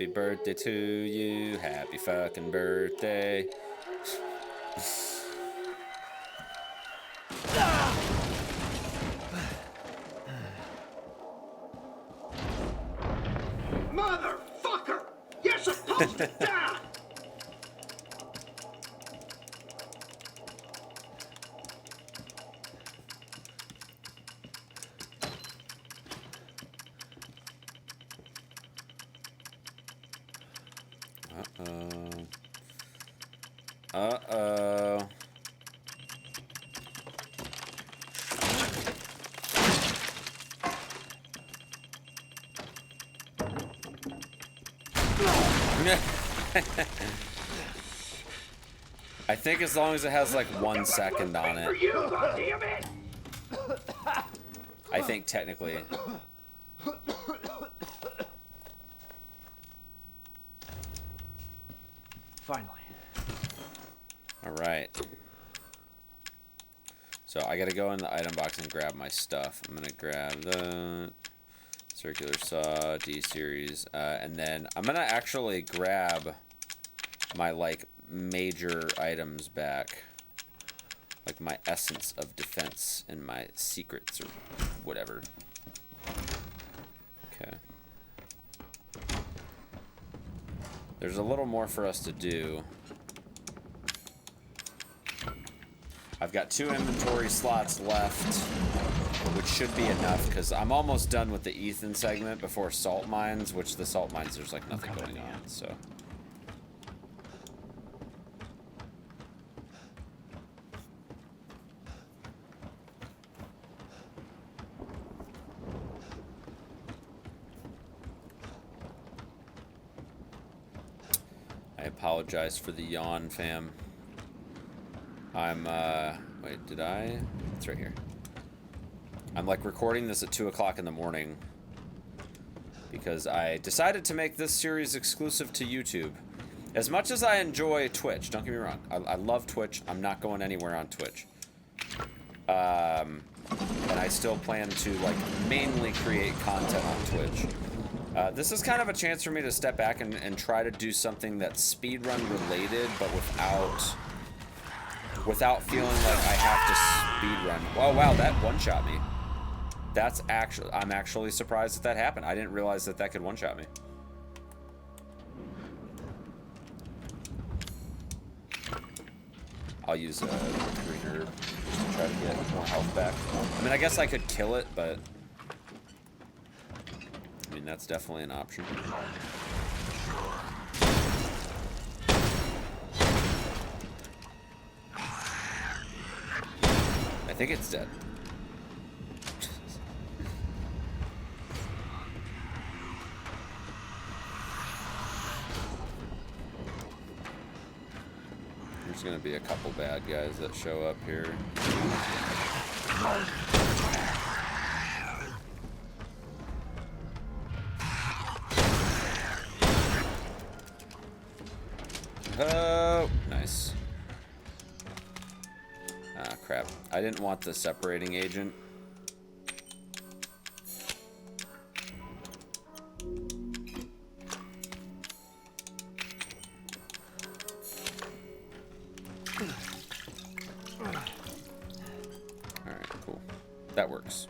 birthday to you, happy fucking birthday. Motherfucker! You're supposed to die! Uh-oh. I think as long as it has like 1 second on it. I think technically. Finally. All right. So I gotta go in the item box and grab my stuff. I'm gonna grab the circular saw, D-series, and then I'm gonna actually grab my like major items back, like my essence of defense and my secrets or whatever. Okay. There's a little more for us to do. I've got 2 inventory slots left, which should be enough because I'm almost done with the Ethan segment before salt mines, which the salt mines there's like nothing going on, so. I apologize for the yawn, fam. I'm, wait, did I? It's right here. I'm like recording this at 2 o'clock in the morning because I decided to make this series exclusive to YouTube. As much as I enjoy Twitch, don't get me wrong, I love Twitch. I'm not going anywhere on Twitch. And I still plan to like mainly create content on Twitch. This is kind of a chance for me to step back and try to do something that's speedrun related, but without feeling like I have to speedrun. Oh wow, that one-shot me. That's actually, I'm actually surprised that happened. I didn't realize that could one-shot me. I'll use a recruiter to try to get more health back. I mean, I guess I could kill it, but I mean, that's definitely an option. I think it's dead. Here's gonna be a couple bad guys that show up here. Oh, nice. Ah, crap. I didn't want the separating agent. Alright, cool. That works.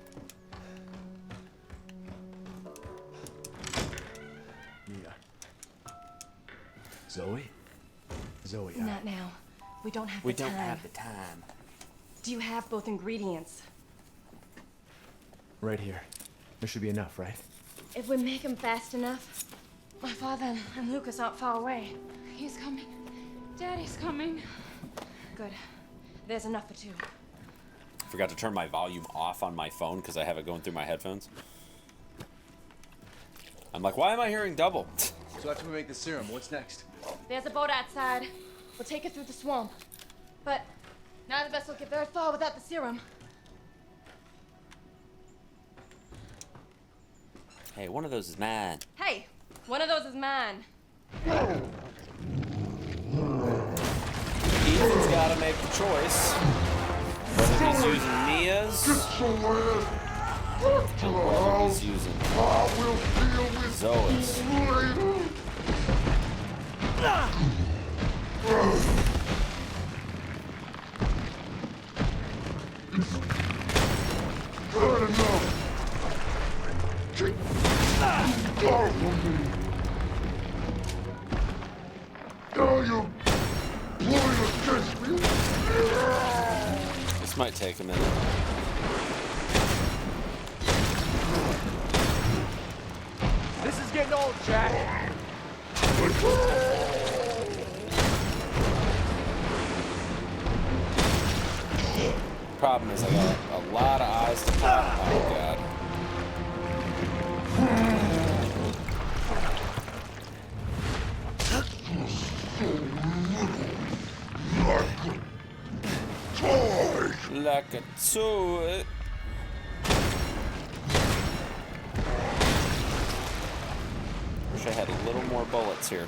Yeah. Zoe? Zoe, Not now. We don't have We the don't time. have the time. Do you have both ingredients? right here. There should be enough, right? If we make them fast enough, my father and Lucas aren't far away. He's coming. Daddy's coming. Good. There's enough for two. Forgot to turn my volume off on my phone because I have it going through my headphones. I'm like, why am I hearing double? So after we make the serum, what's next? There's a boat outside. We'll take it through the swamp. But none of us will get very far without the serum. Hey, one of those is mine. Hey, one of those is mine. Ethan's got to make the choice. Whether he's using Mia's or whether he's using Zoe's. This might take a minute. This is getting old, Jack. Problem is I got a lot of eyes to pop. Oh god. Like a toy. Wish I had a little more bullets here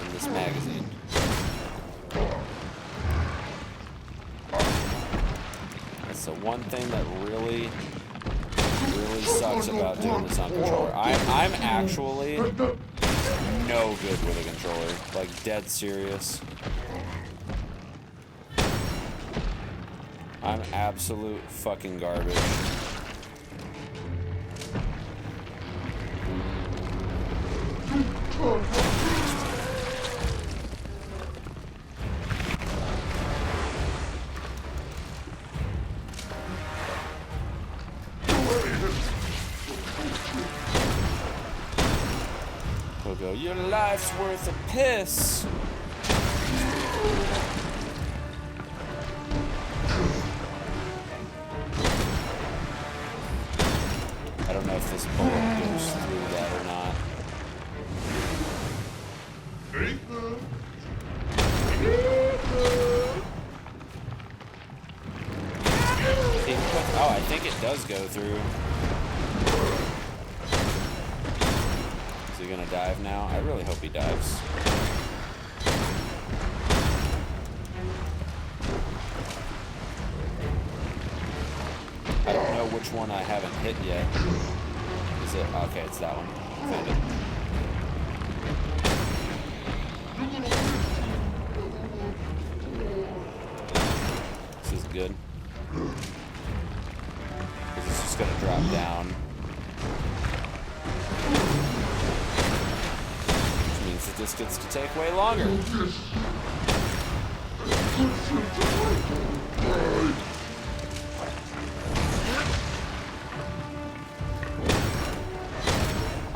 in this magazine. That's the one thing that really sucks about doing this on controller. I'm actually no good with a controller. Like, dead serious. I'm absolute fucking garbage. He'll go, your life's worth a piss. I don't know if this bullet goes through that or not. Oh, I think it does go through. Is he gonna dive now? I really hope he dives. I don't know which one I haven't hit yet. Is it? Okay, it's that one. Found it. This is good. This is just gonna drop down. Which means that this gets to take way longer.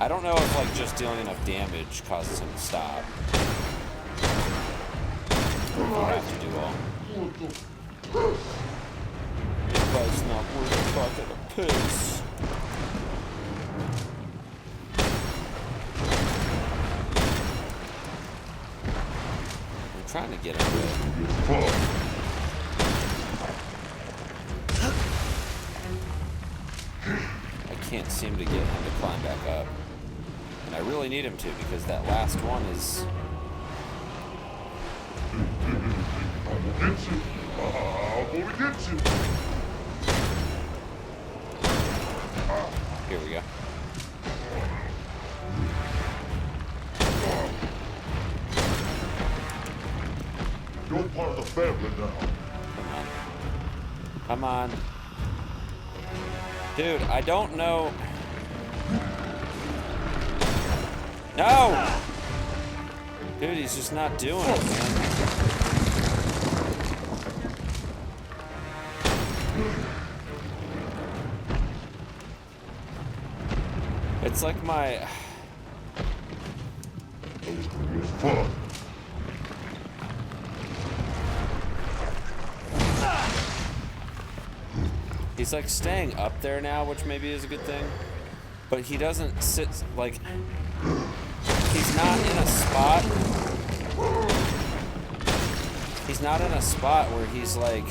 I don't know if like just dealing enough damage causes him to stop. Or if you have to do all. But it's not worth a bucket of piss. trying to get him to... I can't seem to get him to climb back up. And I really need him to, because that last one is... Here we go. You're part of the family now. Come on. Dude, I don't know. No! Dude, he's just not doing it, man. It's like my... He's like staying up there now, which maybe is a good thing. But he doesn't sit, like... He's not in a spot... He's not in a spot where he's like...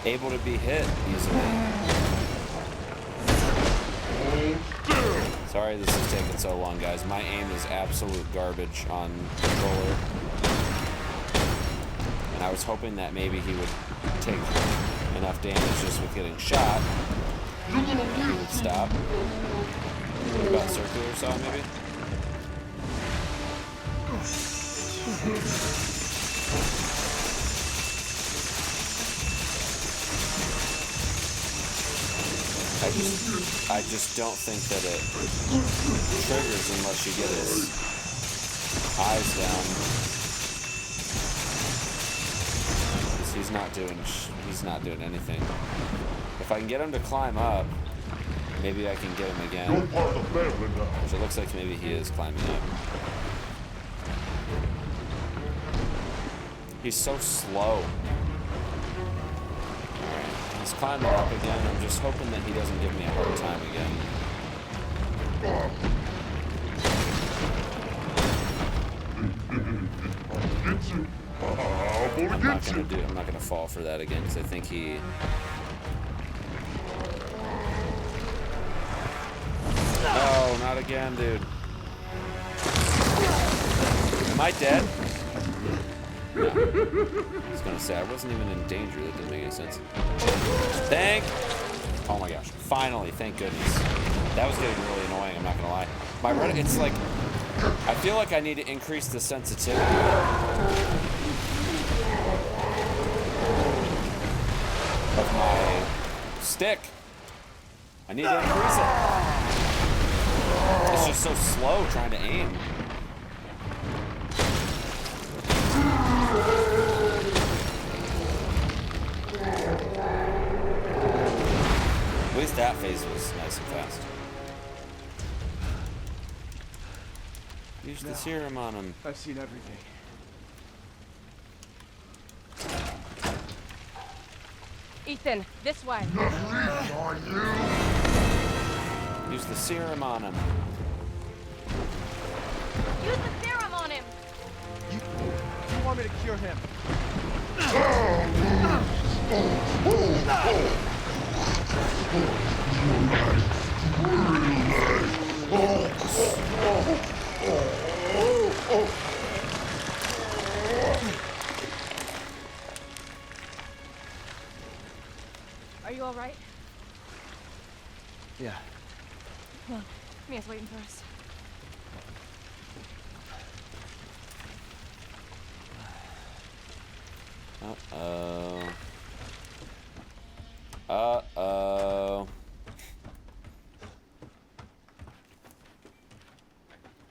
able to be hit easily. Sorry this is taking so long, guys. My aim is absolute garbage on controller. And I was hoping that maybe he would take enough damage just with getting shot. He would stop. What about circular saw, maybe? I just don't think that it triggers unless you get his eyes down. He's not doing anything. If I can get him to climb up, maybe I can get him again. Which it looks like maybe he is climbing up. He's so slow. He's climbing up again. I'm just hoping that he doesn't give me a hard time again. I'm not gonna fall for that again because I think he... No, not again, dude. Am I dead? No. I was gonna say, I wasn't even in danger. That didn't make any sense. Oh my gosh. Finally, thank goodness. That was getting really annoying, I'm not gonna lie. My red, it's like, I feel like I need to increase the sensitivity of my stick. I need to increase it. It's just so slow trying to aim. At least that phase was nice and fast. Use the serum on him. I've seen everything. Ethan, this way. Use the serum on him. Use the serum on him. You want me to cure him? Are you all right? Yeah. Well, Mia's waiting for us. Uh-oh. Uh-oh.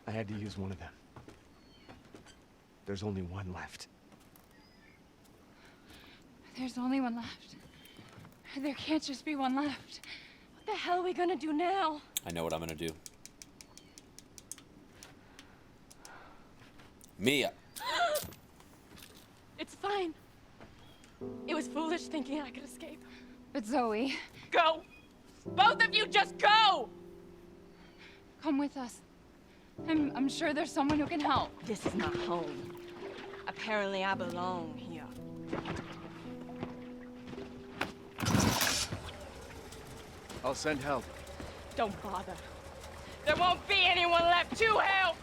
I had to use one of them. There's only one left. There's only one left. There can't just be one left. What the hell are we gonna do now? I know what I'm gonna do. Mia. It's fine. It was foolish thinking I could escape. But Zoe, Go! Both of you just go! come with us. I'm sure there's someone who can help. This is my home. Apparently I belong here. I'll send help. Don't bother. There won't be anyone left to help!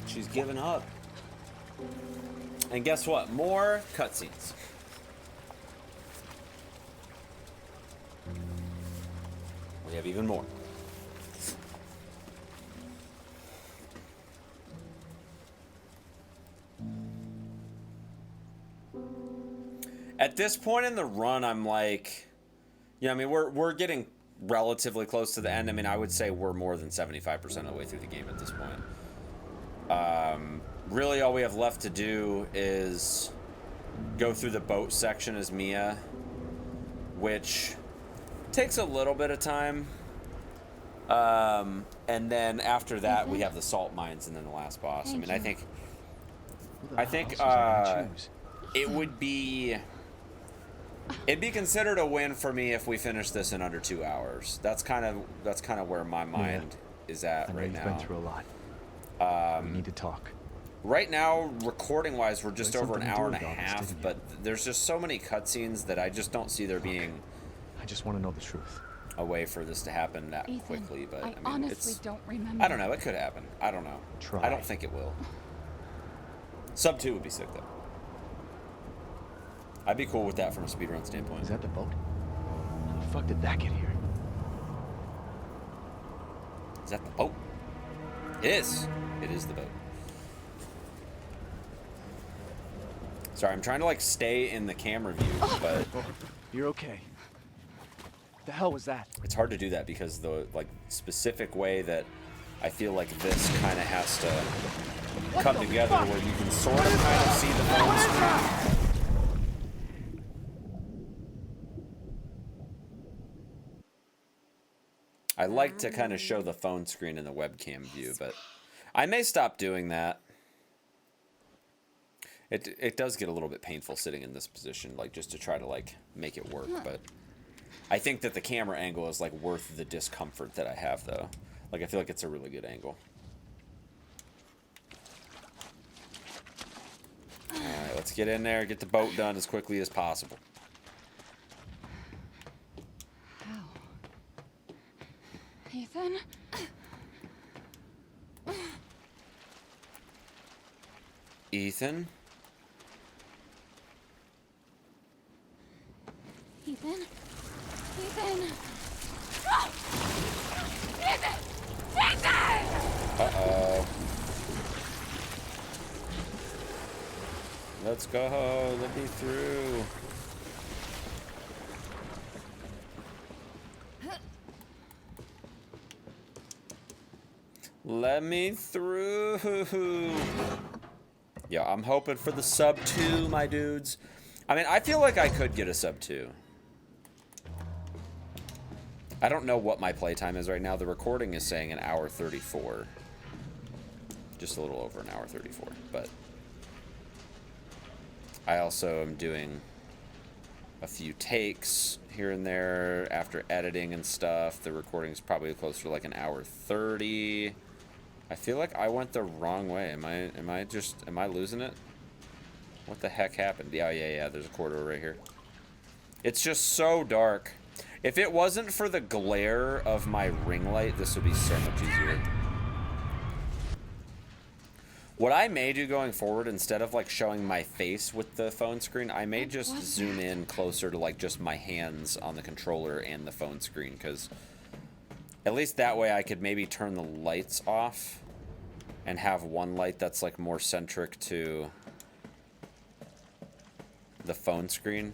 She's giving up. And guess what? More cutscenes. We have even more. At this point in the run, I'm like, I mean, we're getting relatively close to the end. I mean, I would say we're more than 75% of the way through the game at this point. Really, all we have left to do is go through the boat section as Mia, which takes a little bit of time. And then after that, we have the salt mines and then the last boss. I mean, I think it would be... It'd be considered a win for me if we finish this in under 2 hours. That's kind of where my mind is at right now. You've been through a lot. We need to talk. Right now, recording-wise, we're just over an hour and a half, but there's just so many cutscenes that I just don't see there being... I just want to know the truth. A way for this to happen that Ethan, quickly, but I mean, honestly don't remember. I don't know. It could happen. I don't know. Try. I don't think it will. Sub 2 would be sick, though. I'd be cool with that from a speedrun standpoint. Is that the boat? How the fuck did that get here? Is that the boat? It is. It is the boat. Sorry, I'm trying to, like, stay in the camera view, but... You're okay. The hell was that? It's hard to do that because the, like, specific way that I feel like this kind of has to come together where you can sort of kind of see the phone screen. I like to kind of show the phone screen in the webcam view, but I may stop doing that. It does get a little bit painful sitting in this position, like just to try to like make it work, but I think that the camera angle is like worth the discomfort that I have though. Like I feel like it's a really good angle. Alright, let's get in there, get the boat done as quickly as possible. Ethan? Ethan? Ethan? Ethan! Ethan! Ethan! Uh-oh. Let's go. Let me through. Let me through. Yeah, I'm hoping for the sub 2, my dudes. I mean, I feel like I could get a sub 2. I don't know what my playtime is right now. The recording is saying an hour 34. Just a little over an hour 34, but I also am doing a few takes here and there after editing and stuff. The recording's probably closer to like an hour 30. I feel like I went the wrong way. Am I losing it? What the heck happened? Yeah, there's a corridor right here. It's just so dark. If it wasn't for the glare of my ring light, this would be so much easier. What I may do going forward, instead of like showing my face with the phone screen, I may just zoom in closer to like just my hands on the controller and the phone screen, because at least that way I could maybe turn the lights off and have one light that's like more centric to the phone screen.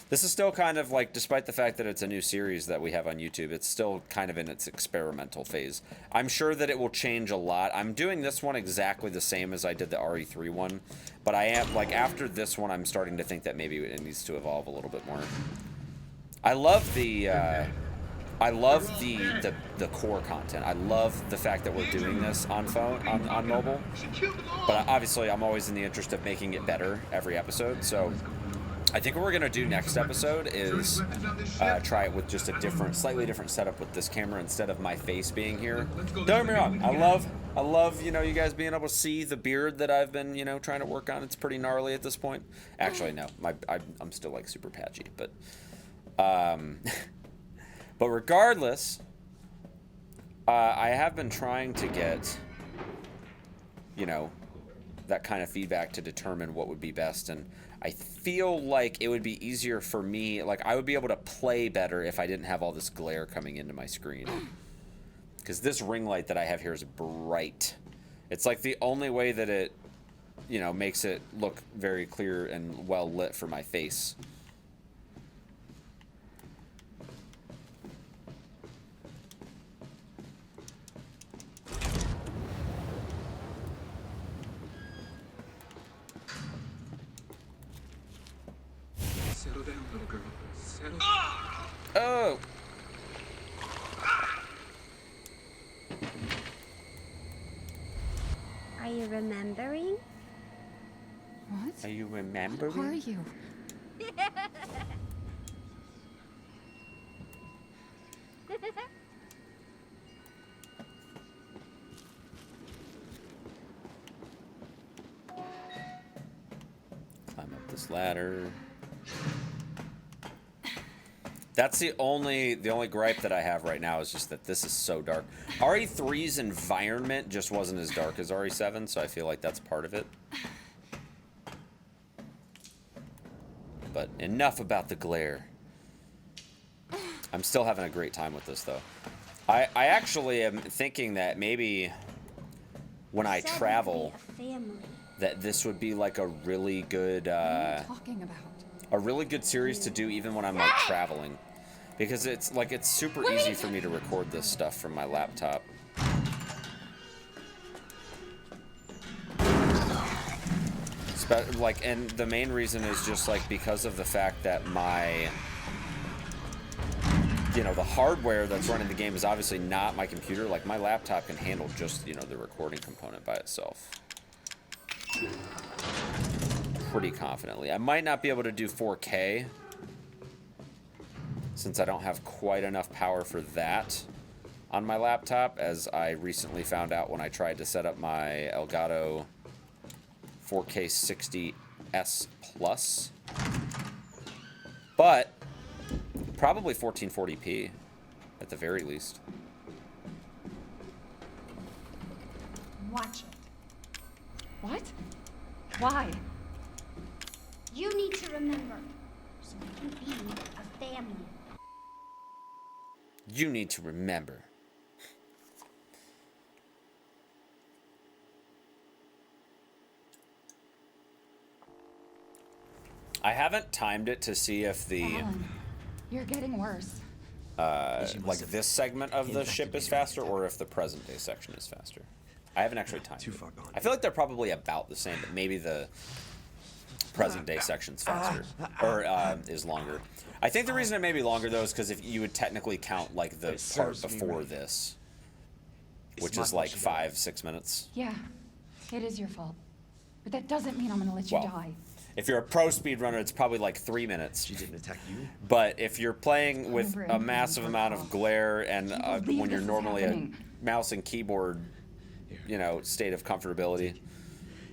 This is still kind of like, despite the fact that it's a new series that we have on YouTube, it's still kind of in its experimental phase. I'm sure that it will change a lot. I'm doing this one exactly the same as I did the RE3 one, but I am, like, after this one, I'm starting to think that maybe it needs to evolve a little bit more. I love the core content. I love the fact that we're doing this on mobile, but obviously I'm always in the interest of making it better every episode, so I think what we're gonna do next episode is try it with just a slightly different setup with this camera instead of my face being here. Don't get me wrong, I love, you know, you guys being able to see the beard that I've been, you know, trying to work on. It's pretty gnarly at this point. Actually, no, I'm still like super patchy, but but regardless, I have been trying to get, you know, that kind of feedback to determine what would be best, and I feel like it would be easier for me, like I would be able to play better if I didn't have all this glare coming into my screen. Because this ring light that I have here is bright. It's like the only way that it, you know, makes it look very clear and well lit for my face. Settle down, little girl. Settle. Oh! Are you remembering? What? Are you remembering? Who are you? Climb up this ladder. That's the only gripe that I have right now is just that this is so dark. RE3's environment just wasn't as dark as RE7, so I feel like that's part of it. But enough about the glare. I'm still having a great time with this, though. I actually am thinking that maybe when I travel, that this would be like a really good, a really good series to do even when I'm like traveling. Because it's like, it's super easy for me to record this stuff from my laptop. Like, and the main reason is just like because of the fact that my, you know, the hardware that's running the game is obviously not my computer. Like my laptop can handle just, you know, the recording component by itself. Pretty confidently. I might not be able to do 4K since I don't have quite enough power for that on my laptop, as I recently found out when I tried to set up my Elgato 4K 60S Plus. But probably 1440p at the very least. Watch it. What? Why? You need to remember, so we can be a family. You need to remember. I haven't timed it to see if the Alan, you're getting worse. like this segment of the ship is faster or if the present day section is faster. I haven't actually timed it. I feel like they're probably about the same, but maybe the present day section's faster or is longer. I think the reason it may be longer though is because if you would technically count like the part before this, which is like 5-6 minutes. Yeah, it is your fault. But that doesn't mean I'm gonna let you die. If you're a pro speedrunner, it's probably like 3 minutes. She didn't attack you. But if you're playing with a massive amount of glare and when you're normally a mouse and keyboard, you know, state of comfortability.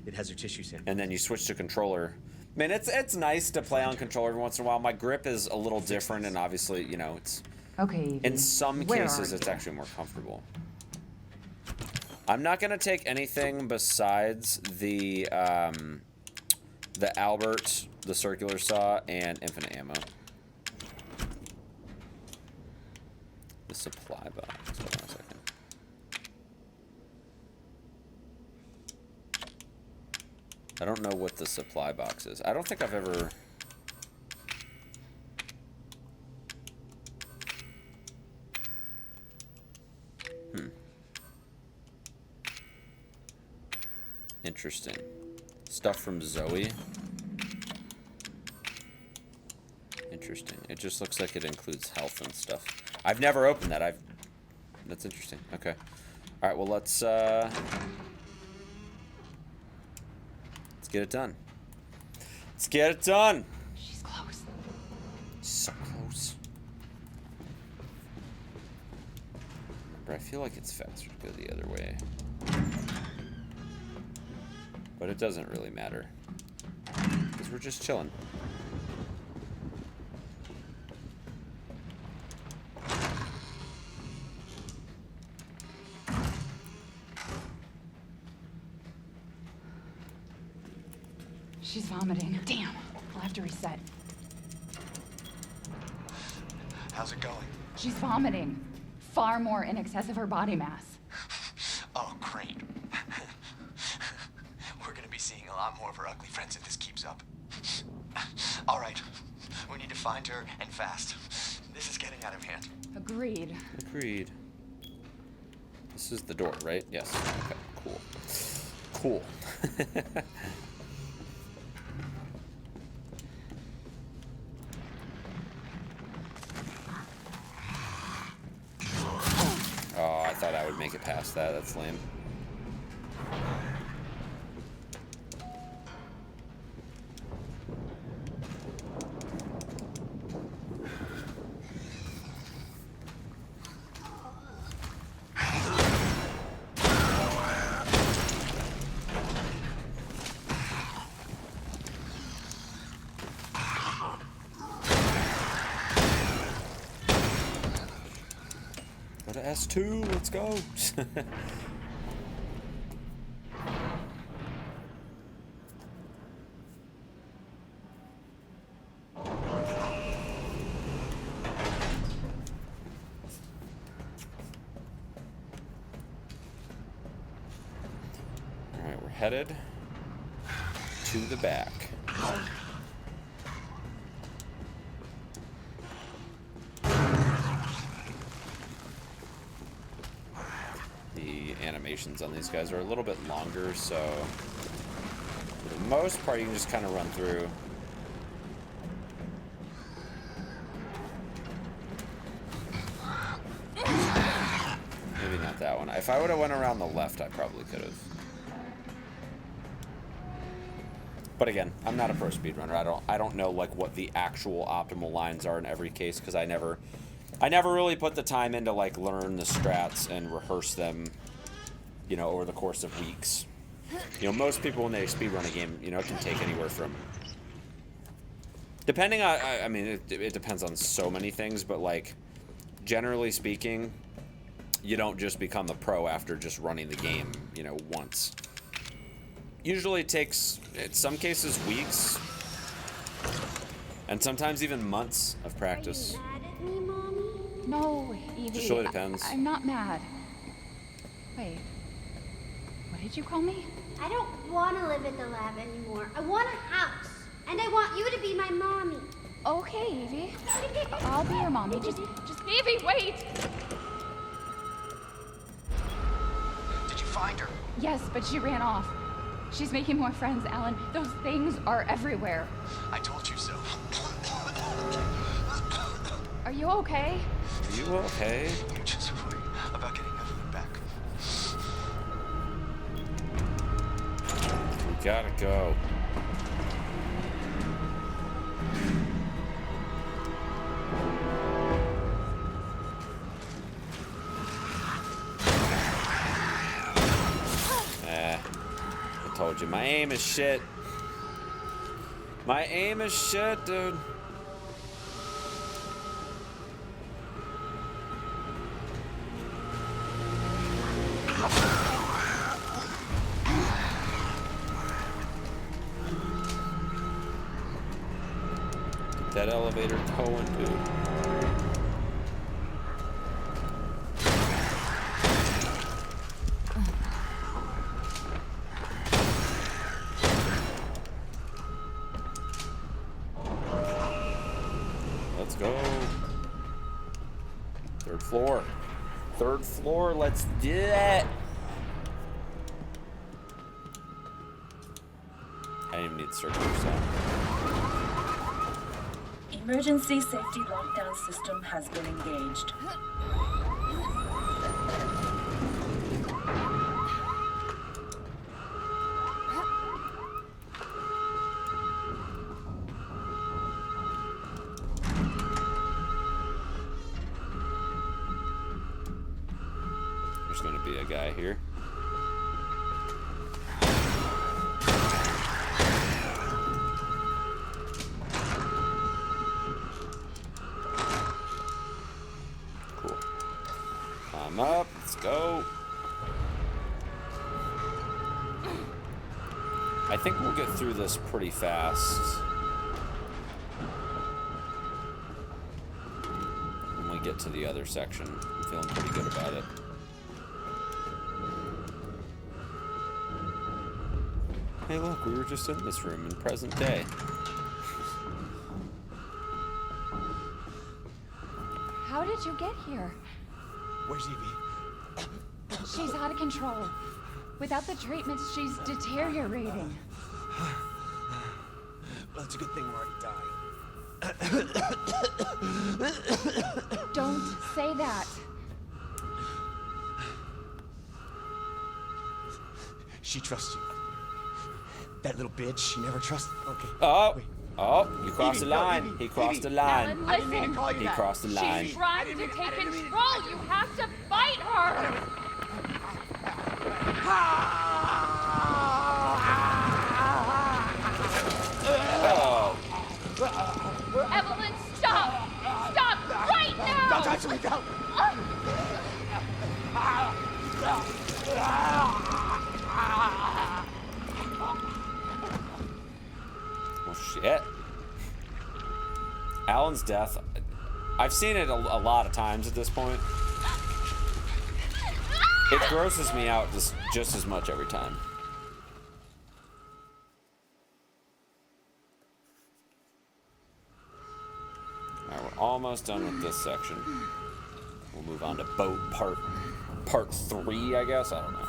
It has your tissue sample. And then you switch to controller. Man, it's nice to play on controller every once in a while. My grip is a little different, and obviously, you know, it's okay. In some cases, it's actually more comfortable. I'm not gonna take anything besides the Albert, the circular saw, and infinite ammo. The supply box. Hold on a second. I don't know what the supply box is. I don't think I've ever... Interesting. Stuff from Zoe. Interesting. It just looks like it includes health and stuff. I've never opened that. That's interesting. Okay. All right, well, let's get it done. Let's get it done. She's close. But I feel like it's faster to go the other way. But it doesn't really matter. Because we're just chilling. She's vomiting. Damn. I'll have to reset. How's it going? She's vomiting. Far more in excess of her body mass. Oh, great. We're gonna be seeing a lot more of her ugly friends if this keeps up. All right. We need to find her, and fast. This is getting out of hand. Agreed. Agreed. This is the door, right? Yes. Okay, cool. Cool. Oh, I thought I would make it past that. That's lame. Go to S2, let's go. Alright, we're headed to the back. Animations on these guys are a little bit longer, so for the most part you can just kind of run through. Maybe not that one. If I would have went around the left, I probably could have. But again, I'm not a pro speedrunner. I don't know like what the actual optimal lines are in every case, because I never really put the time in to like learn the strats and rehearse them, you know, over the course of weeks. You know, most people when they speedrun a game, you know, it can take anywhere from, depending on, I mean, it depends on so many things, but like, generally speaking, you don't just become a pro after just running the game, you know, once. Usually it takes, in some cases, weeks, and sometimes even months of practice. Are you mad at me, Mommy? No, Evie. Just really depends. I'm not mad. Wait. What did you call me? I don't want to live at the lab anymore. I want a house. And I want you to be my mommy. Okay, Evie. I'll be your mommy. Just Evie, wait! Did you find her? Yes, but she ran off. She's making more friends, Alan. Those things are everywhere. I told you so. Are you okay? Are you okay? You just worry about getting Evelyn back. We gotta go. I told you, my aim is shit. My aim is shit, dude. Get that elevator going, dude. Let's go. Third floor. Third floor, let's do it. I didn't even need the circular sound. Emergency safety lockdown system has been engaged. guy here. Cool. Climb up. Let's go. I think we'll get through this pretty fast. When we get to the other section. I'm feeling pretty good about it. Hey look, we were just in this room in present day. How did you get here? Where's Evie? She's out of control. Without the treatments, she's deteriorating. Well, it's a good thing we're already dying. Don't say that. She trusts you. That little bitch, she never trusts. Okay. Oh, wait. oh, you crossed Evie, the no, line. Evie, He crossed Evie. the line. Alan, I didn't mean to listen. call you He that. crossed the line. She's trying to take control. You have to fight her. Oh. Evelyn, stop! Stop right now! Don't touch me, don't! Well, shit. Alan's death. I've seen it a lot of times at this point. It grosses me out just as much every time. Alright, we're almost done with this section. We'll move on to boat part 3, I guess. I don't know.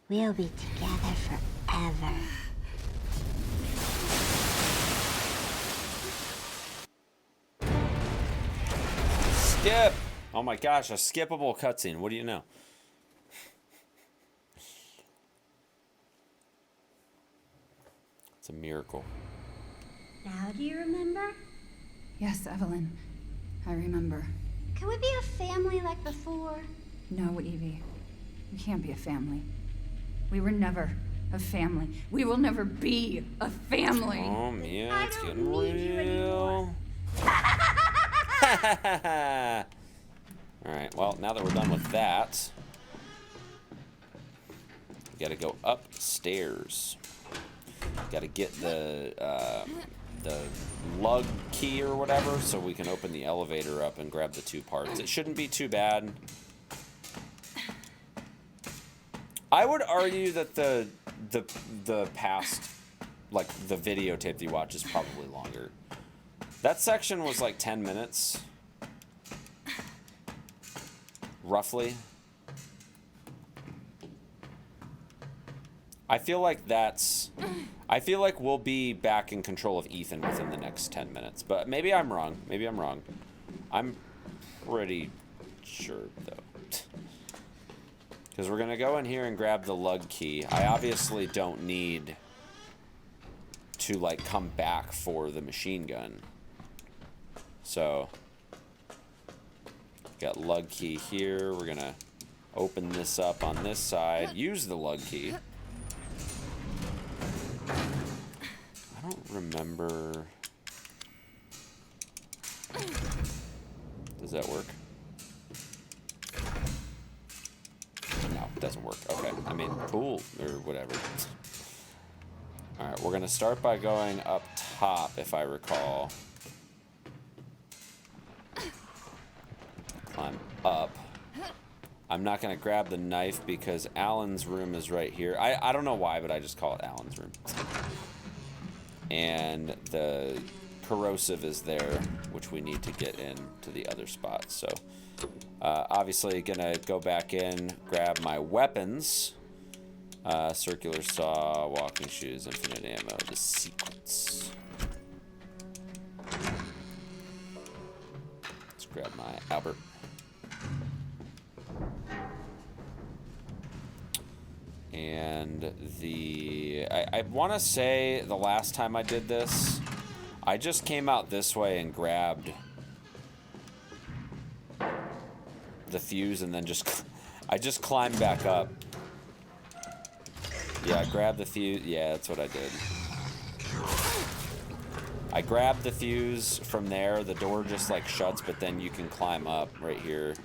We'll be together forever. Skip! Oh my gosh, a skippable cutscene. What do you know? It's a miracle. Now do you remember? Yes, Evelyn. I remember. Can we be a family like before? No, Evie. We can't be a family. We were never a family. We will never be a family. Oh man, I it's don't getting need you real. Alright, well, now that we're done with that, we gotta go upstairs. Gotta get the lug key or whatever so we can open the elevator up and grab the 2 parts. It shouldn't be too bad. I would argue that the past, like the videotape that you watch, is probably longer. That section was like 10 minutes, roughly. I feel like we'll be back in control of Ethan within the next 10 minutes, but maybe I'm wrong. Maybe I'm wrong. I'm pretty sure though. Because we're going to go in here and grab the lug key. I obviously don't need to, like, come back for the machine gun. So, got lug key here. We're going to open this up on this side. Use the lug key. I don't remember. Does that work? No, it doesn't work. Okay, I mean, cool, or whatever. Alright, we're gonna start by going up top, if I recall. Climb up. I'm not gonna grab the knife because Alan's room is right here. I don't know why, but I just call it Alan's room. And the corrosive is there, which we need to get in to the other spot, so... obviously gonna go back in, grab my weapons. Circular saw, walking shoes, infinite ammo, the sequence. Let's grab my Albert. And I want to say the last time I did this, I just came out this way and grabbed the fuse and then I just climbed back up. Yeah, I grabbed the fuse. Yeah, that's what I did. I grabbed the fuse from there. The door just like shuts, but then you can climb up right here.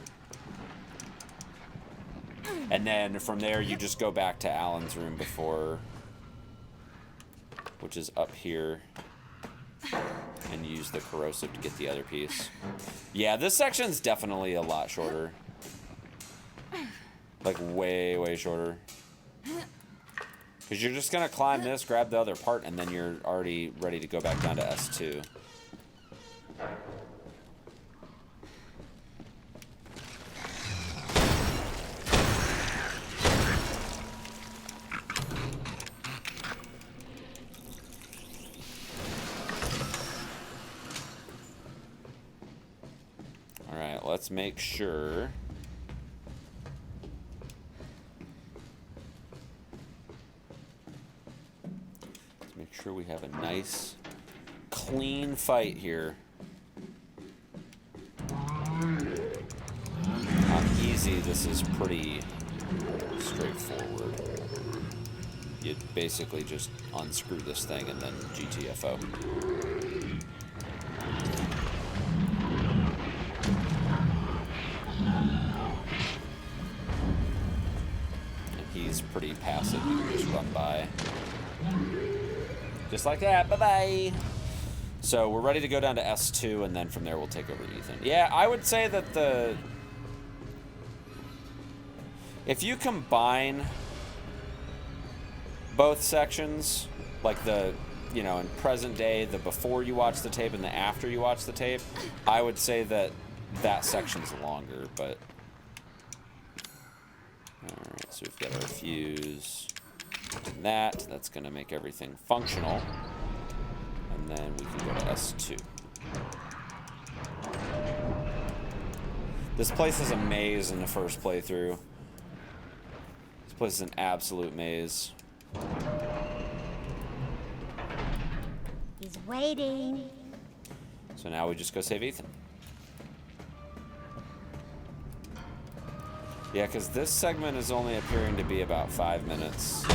And then from there, you just go back to Alan's room before, which is up here, and use the corrosive to get the other piece. Yeah, this section's definitely a lot shorter. Like way, way shorter. Because you're just going to climb this, grab the other part, and then you're already ready to go back down to S2. Alright, let's make sure. Make sure we have a nice, clean fight here. On easy, this is pretty straightforward. You basically just unscrew this thing and then GTFO. And he's pretty passive, you can just run by. Just like that, bye-bye. So we're ready to go down to S2, and then from there we'll take over Ethan. Yeah, I would say that if you combine both sections, like in present day, the before you watch the tape and the after you watch the tape, I would say that section's longer, but... Alright, so we've got our fuse... And that's going to make everything functional. And then we can go to S2. This place is a maze in the first playthrough. This place is an absolute maze. He's waiting. So now we just go save Ethan. Yeah, because this segment is only appearing to be about 5 minutes.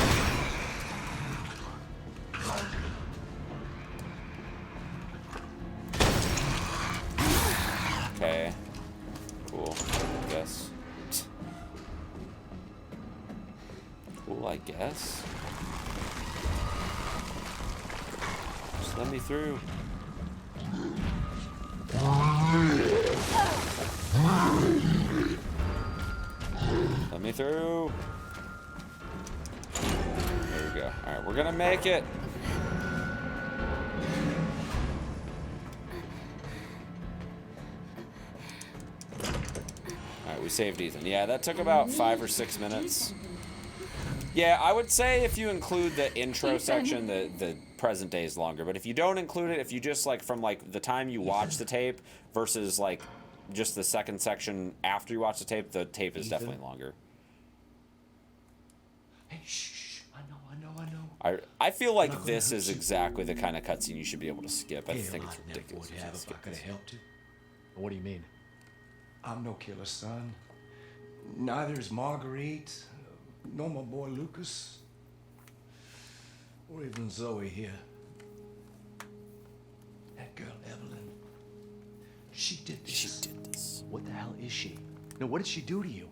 Okay. Cool, I guess. Cool, I guess. Just let me through. Let me through. There we go. Alright, we're gonna make it. Alright, we saved Ethan. Yeah, that took about 5 or 6 minutes. Yeah, I would say if you include the intro section, the present day is longer. But if you don't include it, if you just from the time you watch the tape versus just the second section after you watch the tape is definitely longer. Hey, shh, I know. I feel like this is exactly the kind of cutscene you should be able to skip. I think it's ridiculous. If I could have helped you. What do you mean? I'm no killer, son. Neither is Marguerite, nor my boy Lucas, or even Zoe here. That girl Evelyn, she did this. She did this. What the hell is she? No, what did she do to you?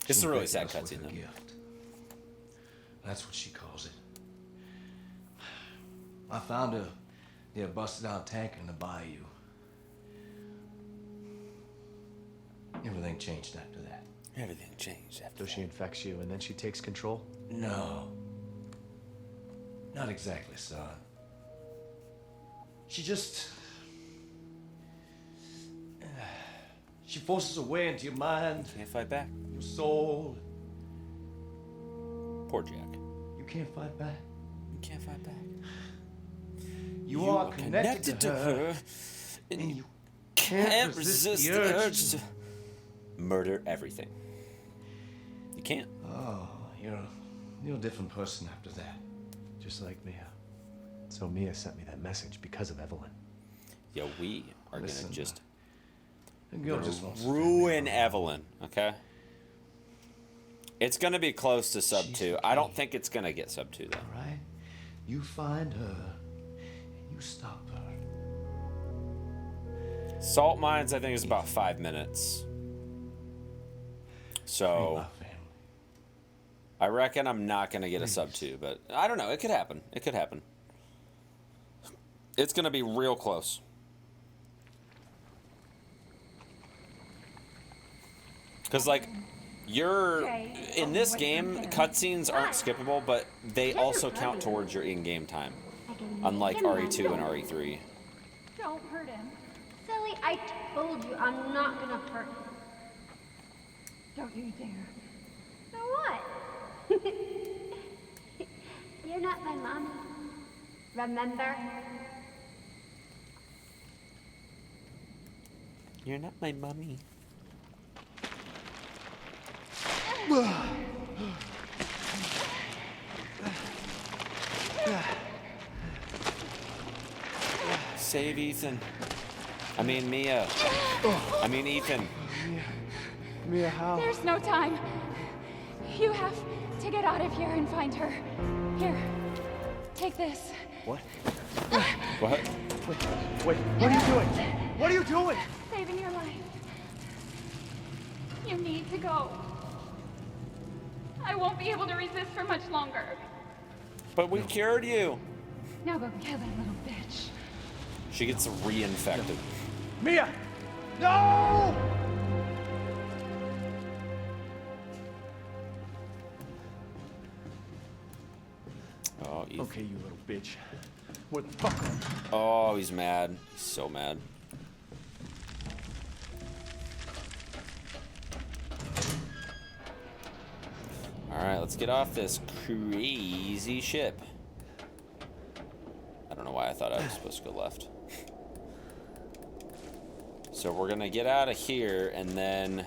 This is a really sad cutscene, though. Gift. That's what she calls it. I found her near a busted out tank in the bayou. Everything changed after that. Everything changed after So she infects you and then she takes control? No. Not exactly, son. She just... she forces her way into your mind. Can't fight back. your soul. Poor Jack. You can't fight back. You can't fight back. You are connected to her, and you can't resist the urge to murder everything. You can't. Oh, you're a different person after that. Just like Mia. So Mia sent me that message because of Evelyn. Yeah, we are gonna just ruin Evelyn, okay? It's gonna be close to sub 2. I don't think it's gonna get sub 2 though. Right? You find her and you stop her. Salt mines, I think, is about 5 minutes. So I reckon I'm not gonna get a sub 2, but I don't know. It could happen. It could happen. It's gonna be real close. Because, like, in this game, cutscenes aren't skippable, but they also count towards your in-game time. Unlike RE2 and RE3. Don't hurt him. Silly, I told you I'm not gonna hurt him. Don't you dare. So what? You're not my mommy. Remember? You're not my mummy. Save Ethan. I mean Mia. I mean Ethan. Mia, how? There's no time. You have to get out of here and find her. Here, take this. What? What? Wait, what are you doing? What are you doing? Saving your life. You need to go. I won't be able to resist for much longer. But we cured you. Now go kill that little bitch. She gets reinfected. Mia! No! Oh, Ethan. Okay, you little bitch. What the fuck? Oh, he's mad. He's so mad. Alright, let's get off this crazy ship. I don't know why I thought I was supposed to go left. So we're gonna get out of here, and then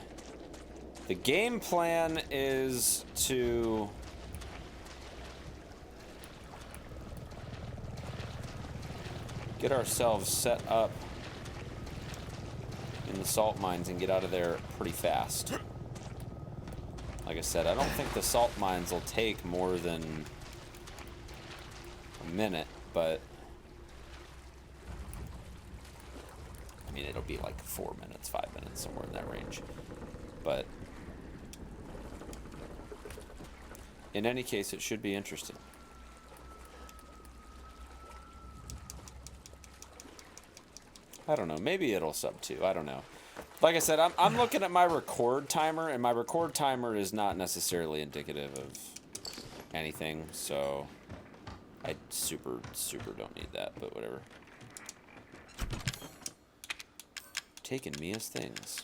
the game plan is to get ourselves set up in the salt mines and get out of there pretty fast. Like I said, I don't think the salt mines will take more than a minute, but I mean, it'll be like 4 minutes, 5 minutes, somewhere in that range. But in any case, it should be interesting. I don't know. Maybe it'll sub 2. I don't know. Like I said, I'm looking at my record timer, and my record timer is not necessarily indicative of anything, so I super don't need that, but whatever. Taking Mia's things.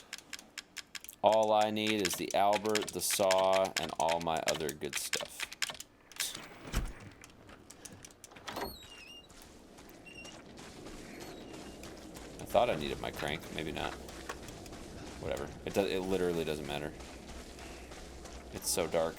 All I need is the Albert, the saw, and all my other good stuff. I thought I needed my crank, maybe not. Whatever. It literally doesn't matter. It's so dark.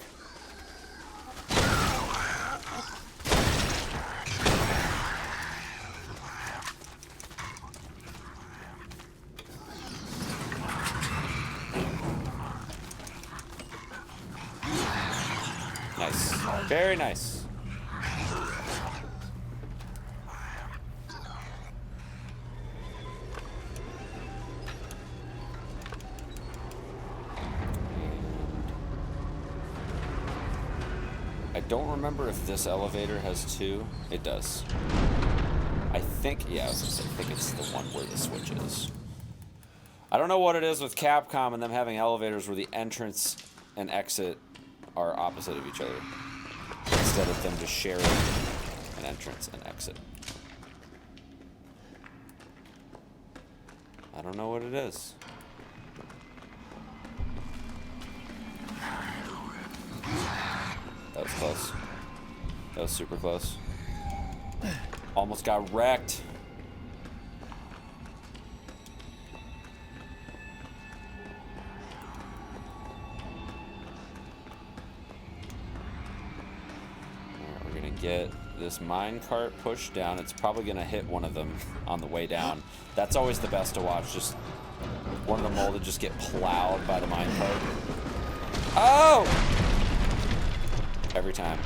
Nice. Very nice. I don't remember if this elevator has 2. It does. I think, yeah, I was gonna say, I think it's the one where the switch is. I don't know what it is with Capcom and them having elevators where the entrance and exit are opposite of each other, instead of them just sharing an entrance and exit. I don't know what it is. That was close. That was super close. Almost got wrecked. Alright, we're gonna get this minecart pushed down. It's probably gonna hit one of them on the way down. That's always the best to watch. Just one of them will just get plowed by the minecart. Oh! Every time.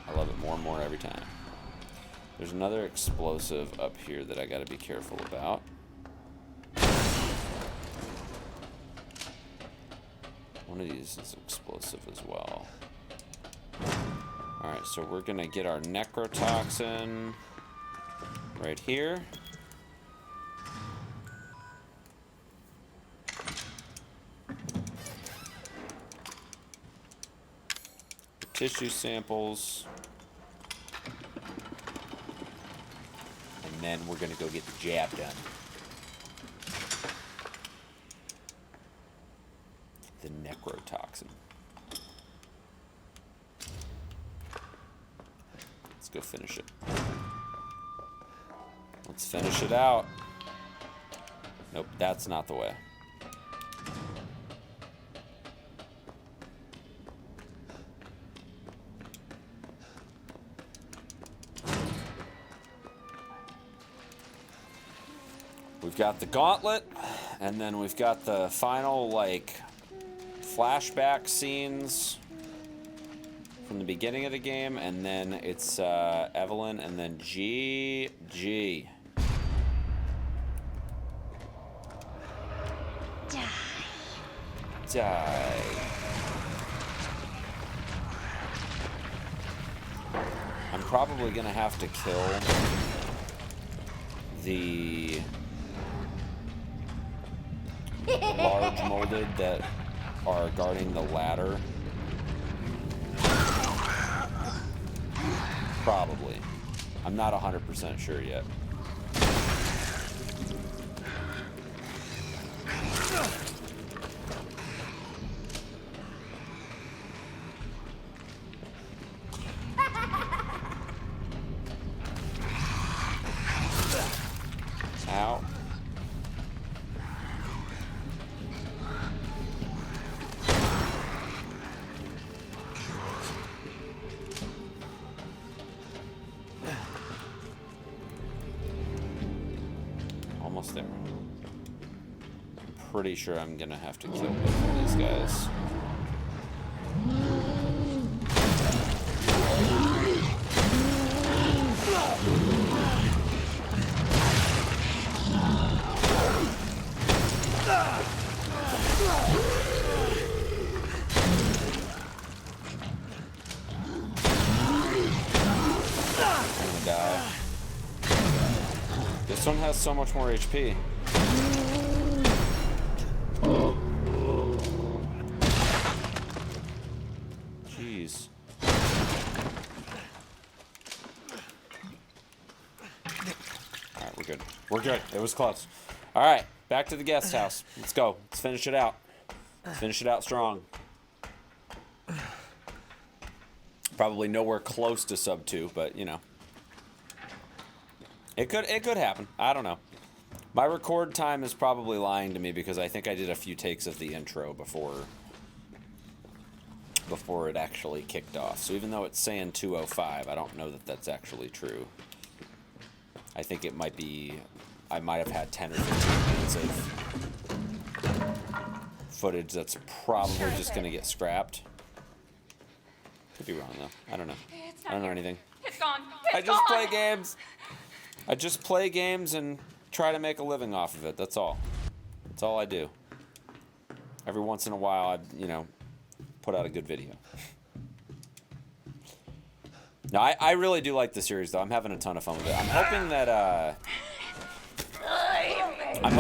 I love it more and more every time. There's another explosive up here that I gotta be careful about. One of these is explosive as well. Alright, so we're gonna get our necrotoxin right here. Tissue samples. And then we're gonna go get the jab done. The necrotoxin. Let's go finish it. Let's finish it out. Nope, that's not the way. We've got the gauntlet, and then we've got the final, like, flashback scenes from the beginning of the game, and then it's Evelyn, and then GG. Die. I'm probably gonna have to kill the large molded that are guarding the ladder. Probably. I'm not 100% sure yet. Ow. Almost there. Pretty sure I'm gonna have to kill both of these guys. I'm gonna die. This one has so much more HP. Jeez. Alright, we're good. We're good. It was close. Alright, back to the guest house. Let's go. Let's finish it out. Let's finish it out strong. Probably nowhere close to sub 2, but you know. It could happen. I don't know. My record time is probably lying to me because I think I did a few takes of the intro before it actually kicked off. So even though it's saying 2:05, I don't know that that's actually true. I think it might be, I might have had 10 or 15 minutes of footage that's probably just going to get scrapped. Could be wrong though. I don't know. I don't know anything. It's gone. I just play games. I just play games and try to make a living off of it. That's all. That's all I do. Every once in a while, I, you know, put out a good video. No, I really do like the series, though. I'm having a ton of fun with it. I'm hoping that once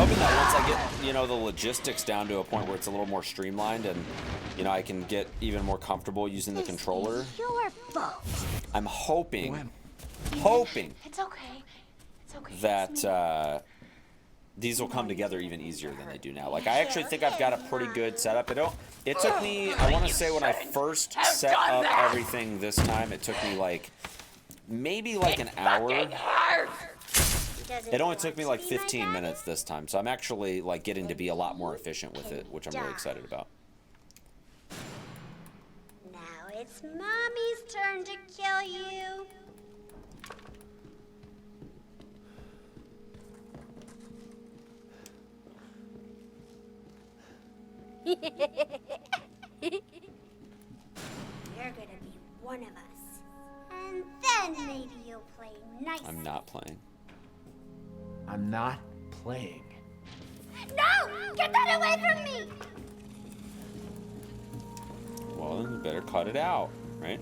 I get, you know, the logistics down to a point where it's a little more streamlined and, you know, I can get even more comfortable using the controller. Your fault. I'm hoping It's okay. It's okay. that these will come together even easier than they do now. Like, I actually think I've got a pretty good setup. It took me, I want to say when I first set up everything this time, it took me like, maybe like an hour. It only took me like 15 minutes this time, so I'm actually like getting to be a lot more efficient with it, which I'm really excited about. Now it's Mommy's turn to kill you. You're gonna be one of us. And then maybe you'll play nice. I'm not playing. I'm not playing. No! Get that away from me! Well, then you better cut it out, right?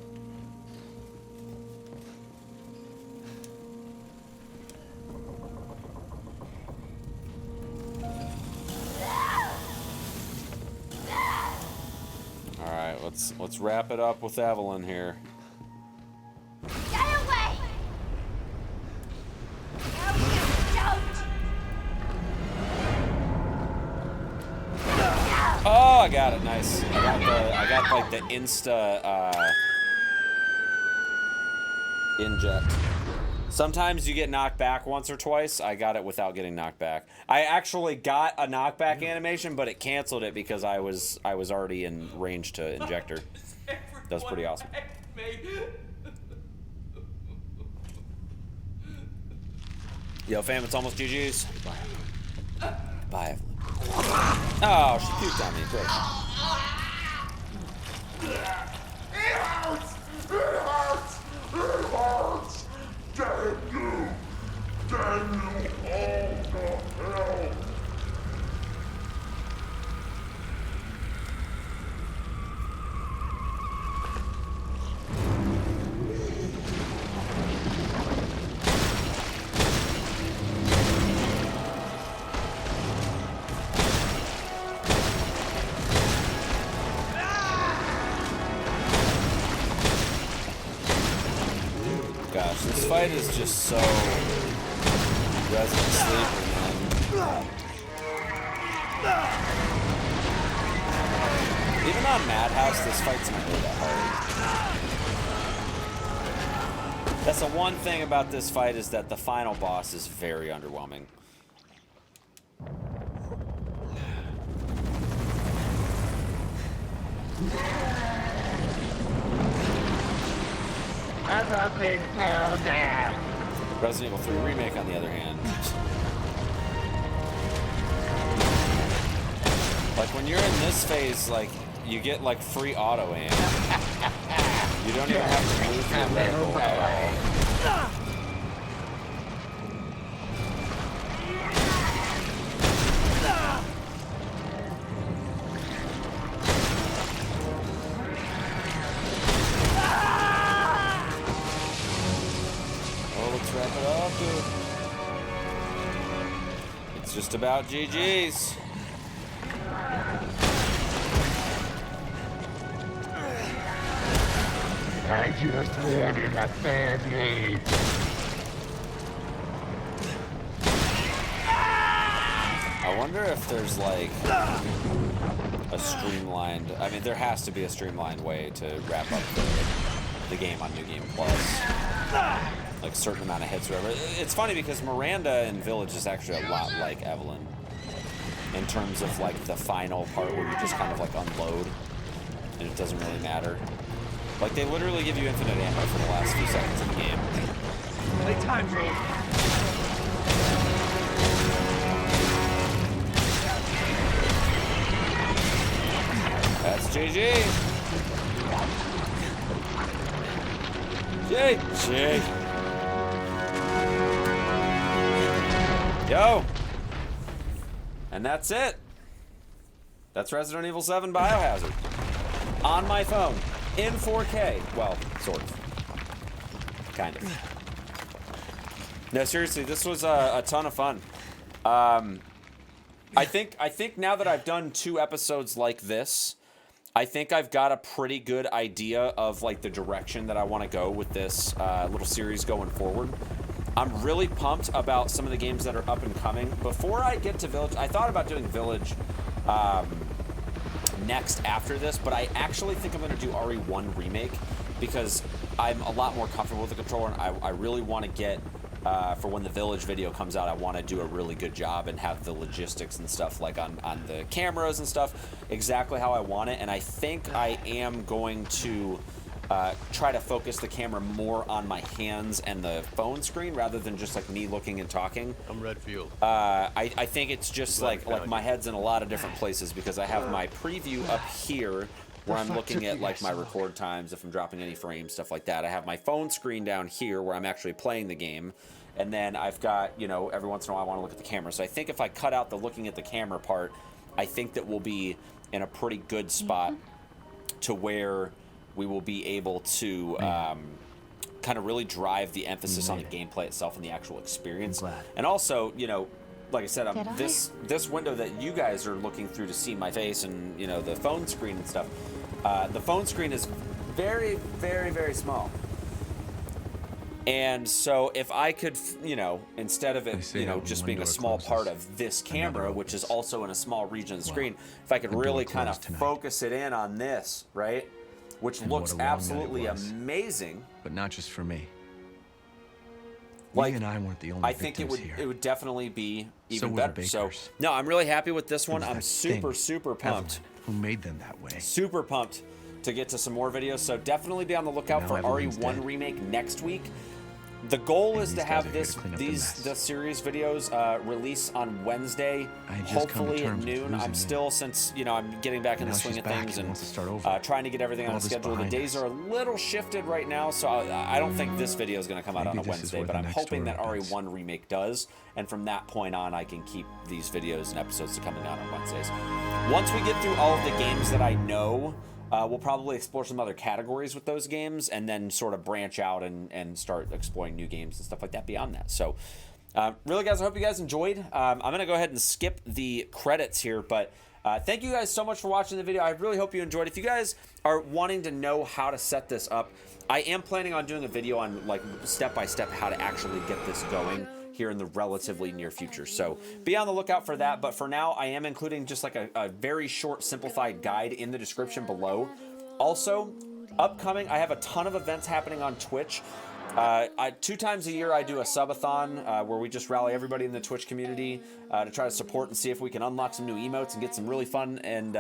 All right, let's wrap it up with Evelyn here. Get away! No, you don't! Oh, I got it. Nice. I got like the insta inject. Sometimes you get knocked back once or twice. I got it without getting knocked back. I actually got a knockback animation, but it canceled it because I was already in range to inject her. That's pretty awesome. Yo, fam, it's almost GG's. Bye, Evelyn. Oh, she puked on me. Great. It hurts! It hurts! It hurts! Damn you! Damn you all to hell! Gosh, this fight is just so Resident Sleeper, man. Even on Madhouse, this fight's not really that hard. That's the one thing about this fight is that the final boss is very underwhelming. Resident Evil 3 Remake, on the other hand. Like, when you're in this phase, like, you get, like, free auto aim. You don't even have to move your reticle at all. Wrap it up, dude. It's just about GG's. I just wanted a family. I wonder if there's like a streamlined, I mean, there has to be a streamlined way to wrap up the game on New Game Plus. Like a certain amount of hits or whatever. It's funny because Miranda in Village is actually a lot like Evelyn in terms of like the final part where you just kind of like unload and it doesn't really matter. Like they literally give you infinite ammo for the last few seconds of the game. Playtime, bro. That's GG. GG. Yo! And that's it. That's Resident Evil 7 Biohazard. On my phone. In 4K. Well, sort of. Kind of. No, seriously, this was a ton of fun. I think now that I've done 2 episodes like this, I think I've got a pretty good idea of like the direction that I want to go with this little series going forward. I'm really pumped about some of the games that are up and coming. Before I get to Village, I thought about doing Village next after this, but I actually think I'm going to do RE1 Remake because I'm a lot more comfortable with the controller, and I really want to get, for when the Village video comes out, I want to do a really good job and have the logistics and stuff, like on the cameras and stuff, exactly how I want it. And I think I am going to try to focus the camera more on my hands and the phone screen rather than just like me looking and talking. I'm Redfield. I think it's just like my head's in a lot of different places because I have my preview up here where I'm looking at like my record times, if I'm dropping any frames, stuff like that. I have my phone screen down here where I'm actually playing the game. And then I've got, you know, every once in a while I want to look at the camera. So I think if I cut out the looking at the camera part, I think that we'll be in a pretty good spot to where we will be able to kind of really drive the emphasis on the gameplay itself and the actual experience. And also, you know, like I said, this window that you guys are looking through to see my face and, you know, the phone screen and stuff, the phone screen is very, very, very small. And so if I could, you know, instead of it, you know, just being a small part of this camera, which is also in a small region of the screen, if I could really kind of focus it in on this, right? Which looks absolutely amazing. But not just for me. Like, we and I weren't the only I think it would definitely be even better. So no, I'm really happy with this one. I'm super pumped. Who made them that way? Super pumped to get to some more videos. So definitely be on the lookout for RE1 Remake next week. The goal is to have the series videos release on Wednesday, hopefully at noon. I'm still, since, you know, I'm getting back in the swing of things and trying to get everything on schedule. The days are a little shifted right now, so I don't think this video is going to come out on a Wednesday, but I'm hoping that RE1 Remake does, and from that point on, I can keep these videos and episodes coming out on Wednesdays. Once we get through all of the games that I know, we'll probably explore some other categories with those games and then sort of branch out and start exploring new games and stuff like that beyond that. So really, guys, I hope you guys enjoyed. I'm going to go ahead and skip the credits here, but thank you guys so much for watching the video. I really hope you enjoyed. If you guys are wanting to know how to set this up, I am planning on doing a video on like step-by-step how to actually get this going here in the relatively near future. So be on the lookout for that. But for now, I am including just like a very short, simplified guide in the description below. Also, upcoming, I have a ton of events happening on Twitch. 2 times a year, I do a subathon where we just rally everybody in the Twitch community to try to support and see if we can unlock some new emotes and get some really fun and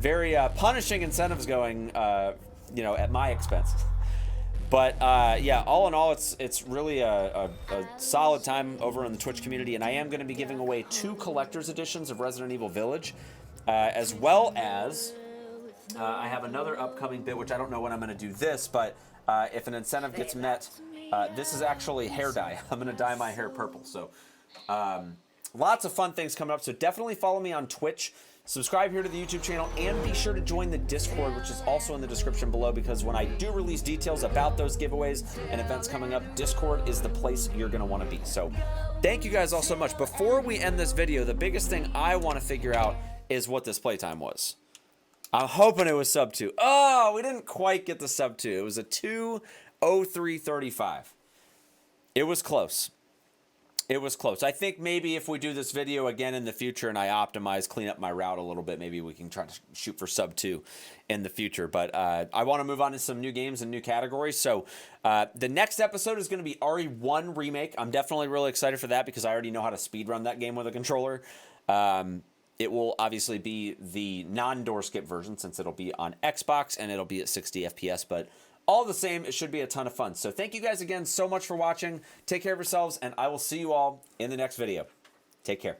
very punishing incentives going, you know, at my expense. But yeah, all in all, it's really a solid time over in the Twitch community, and I am going to be giving away 2 collector's editions of Resident Evil Village, as well as I have another upcoming bit, which I don't know when I'm going to do this, but if an incentive gets met, this is actually hair dye. I'm going to dye my hair purple. So lots of fun things coming up. So definitely follow me on Twitch. Subscribe here to the YouTube channel, and be sure to join the Discord, which is also in the description below, because when I do release details about those giveaways and events coming up, Discord is the place you're going to want to be. So thank you guys all so much. Before we end this video, the biggest thing I want to figure out is what this playtime was. I'm hoping it was sub 2. Oh, we didn't quite get the sub 2. It was a 2:03:35. It was close. It was close. I think maybe if we do this video again in the future and I optimize, clean up my route a little bit, maybe we can try to shoot for sub 2 in the future. But I want to move on to some new games and new categories. So the next episode is going to be RE1 Remake. I'm definitely really excited for that because I already know how to speedrun that game with a controller. It will obviously be the non-door skip version since it'll be on Xbox and it'll be at 60 FPS, but all the same, it should be a ton of fun. So thank you guys again so much for watching. Take care of yourselves, and I will see you all in the next video. Take care.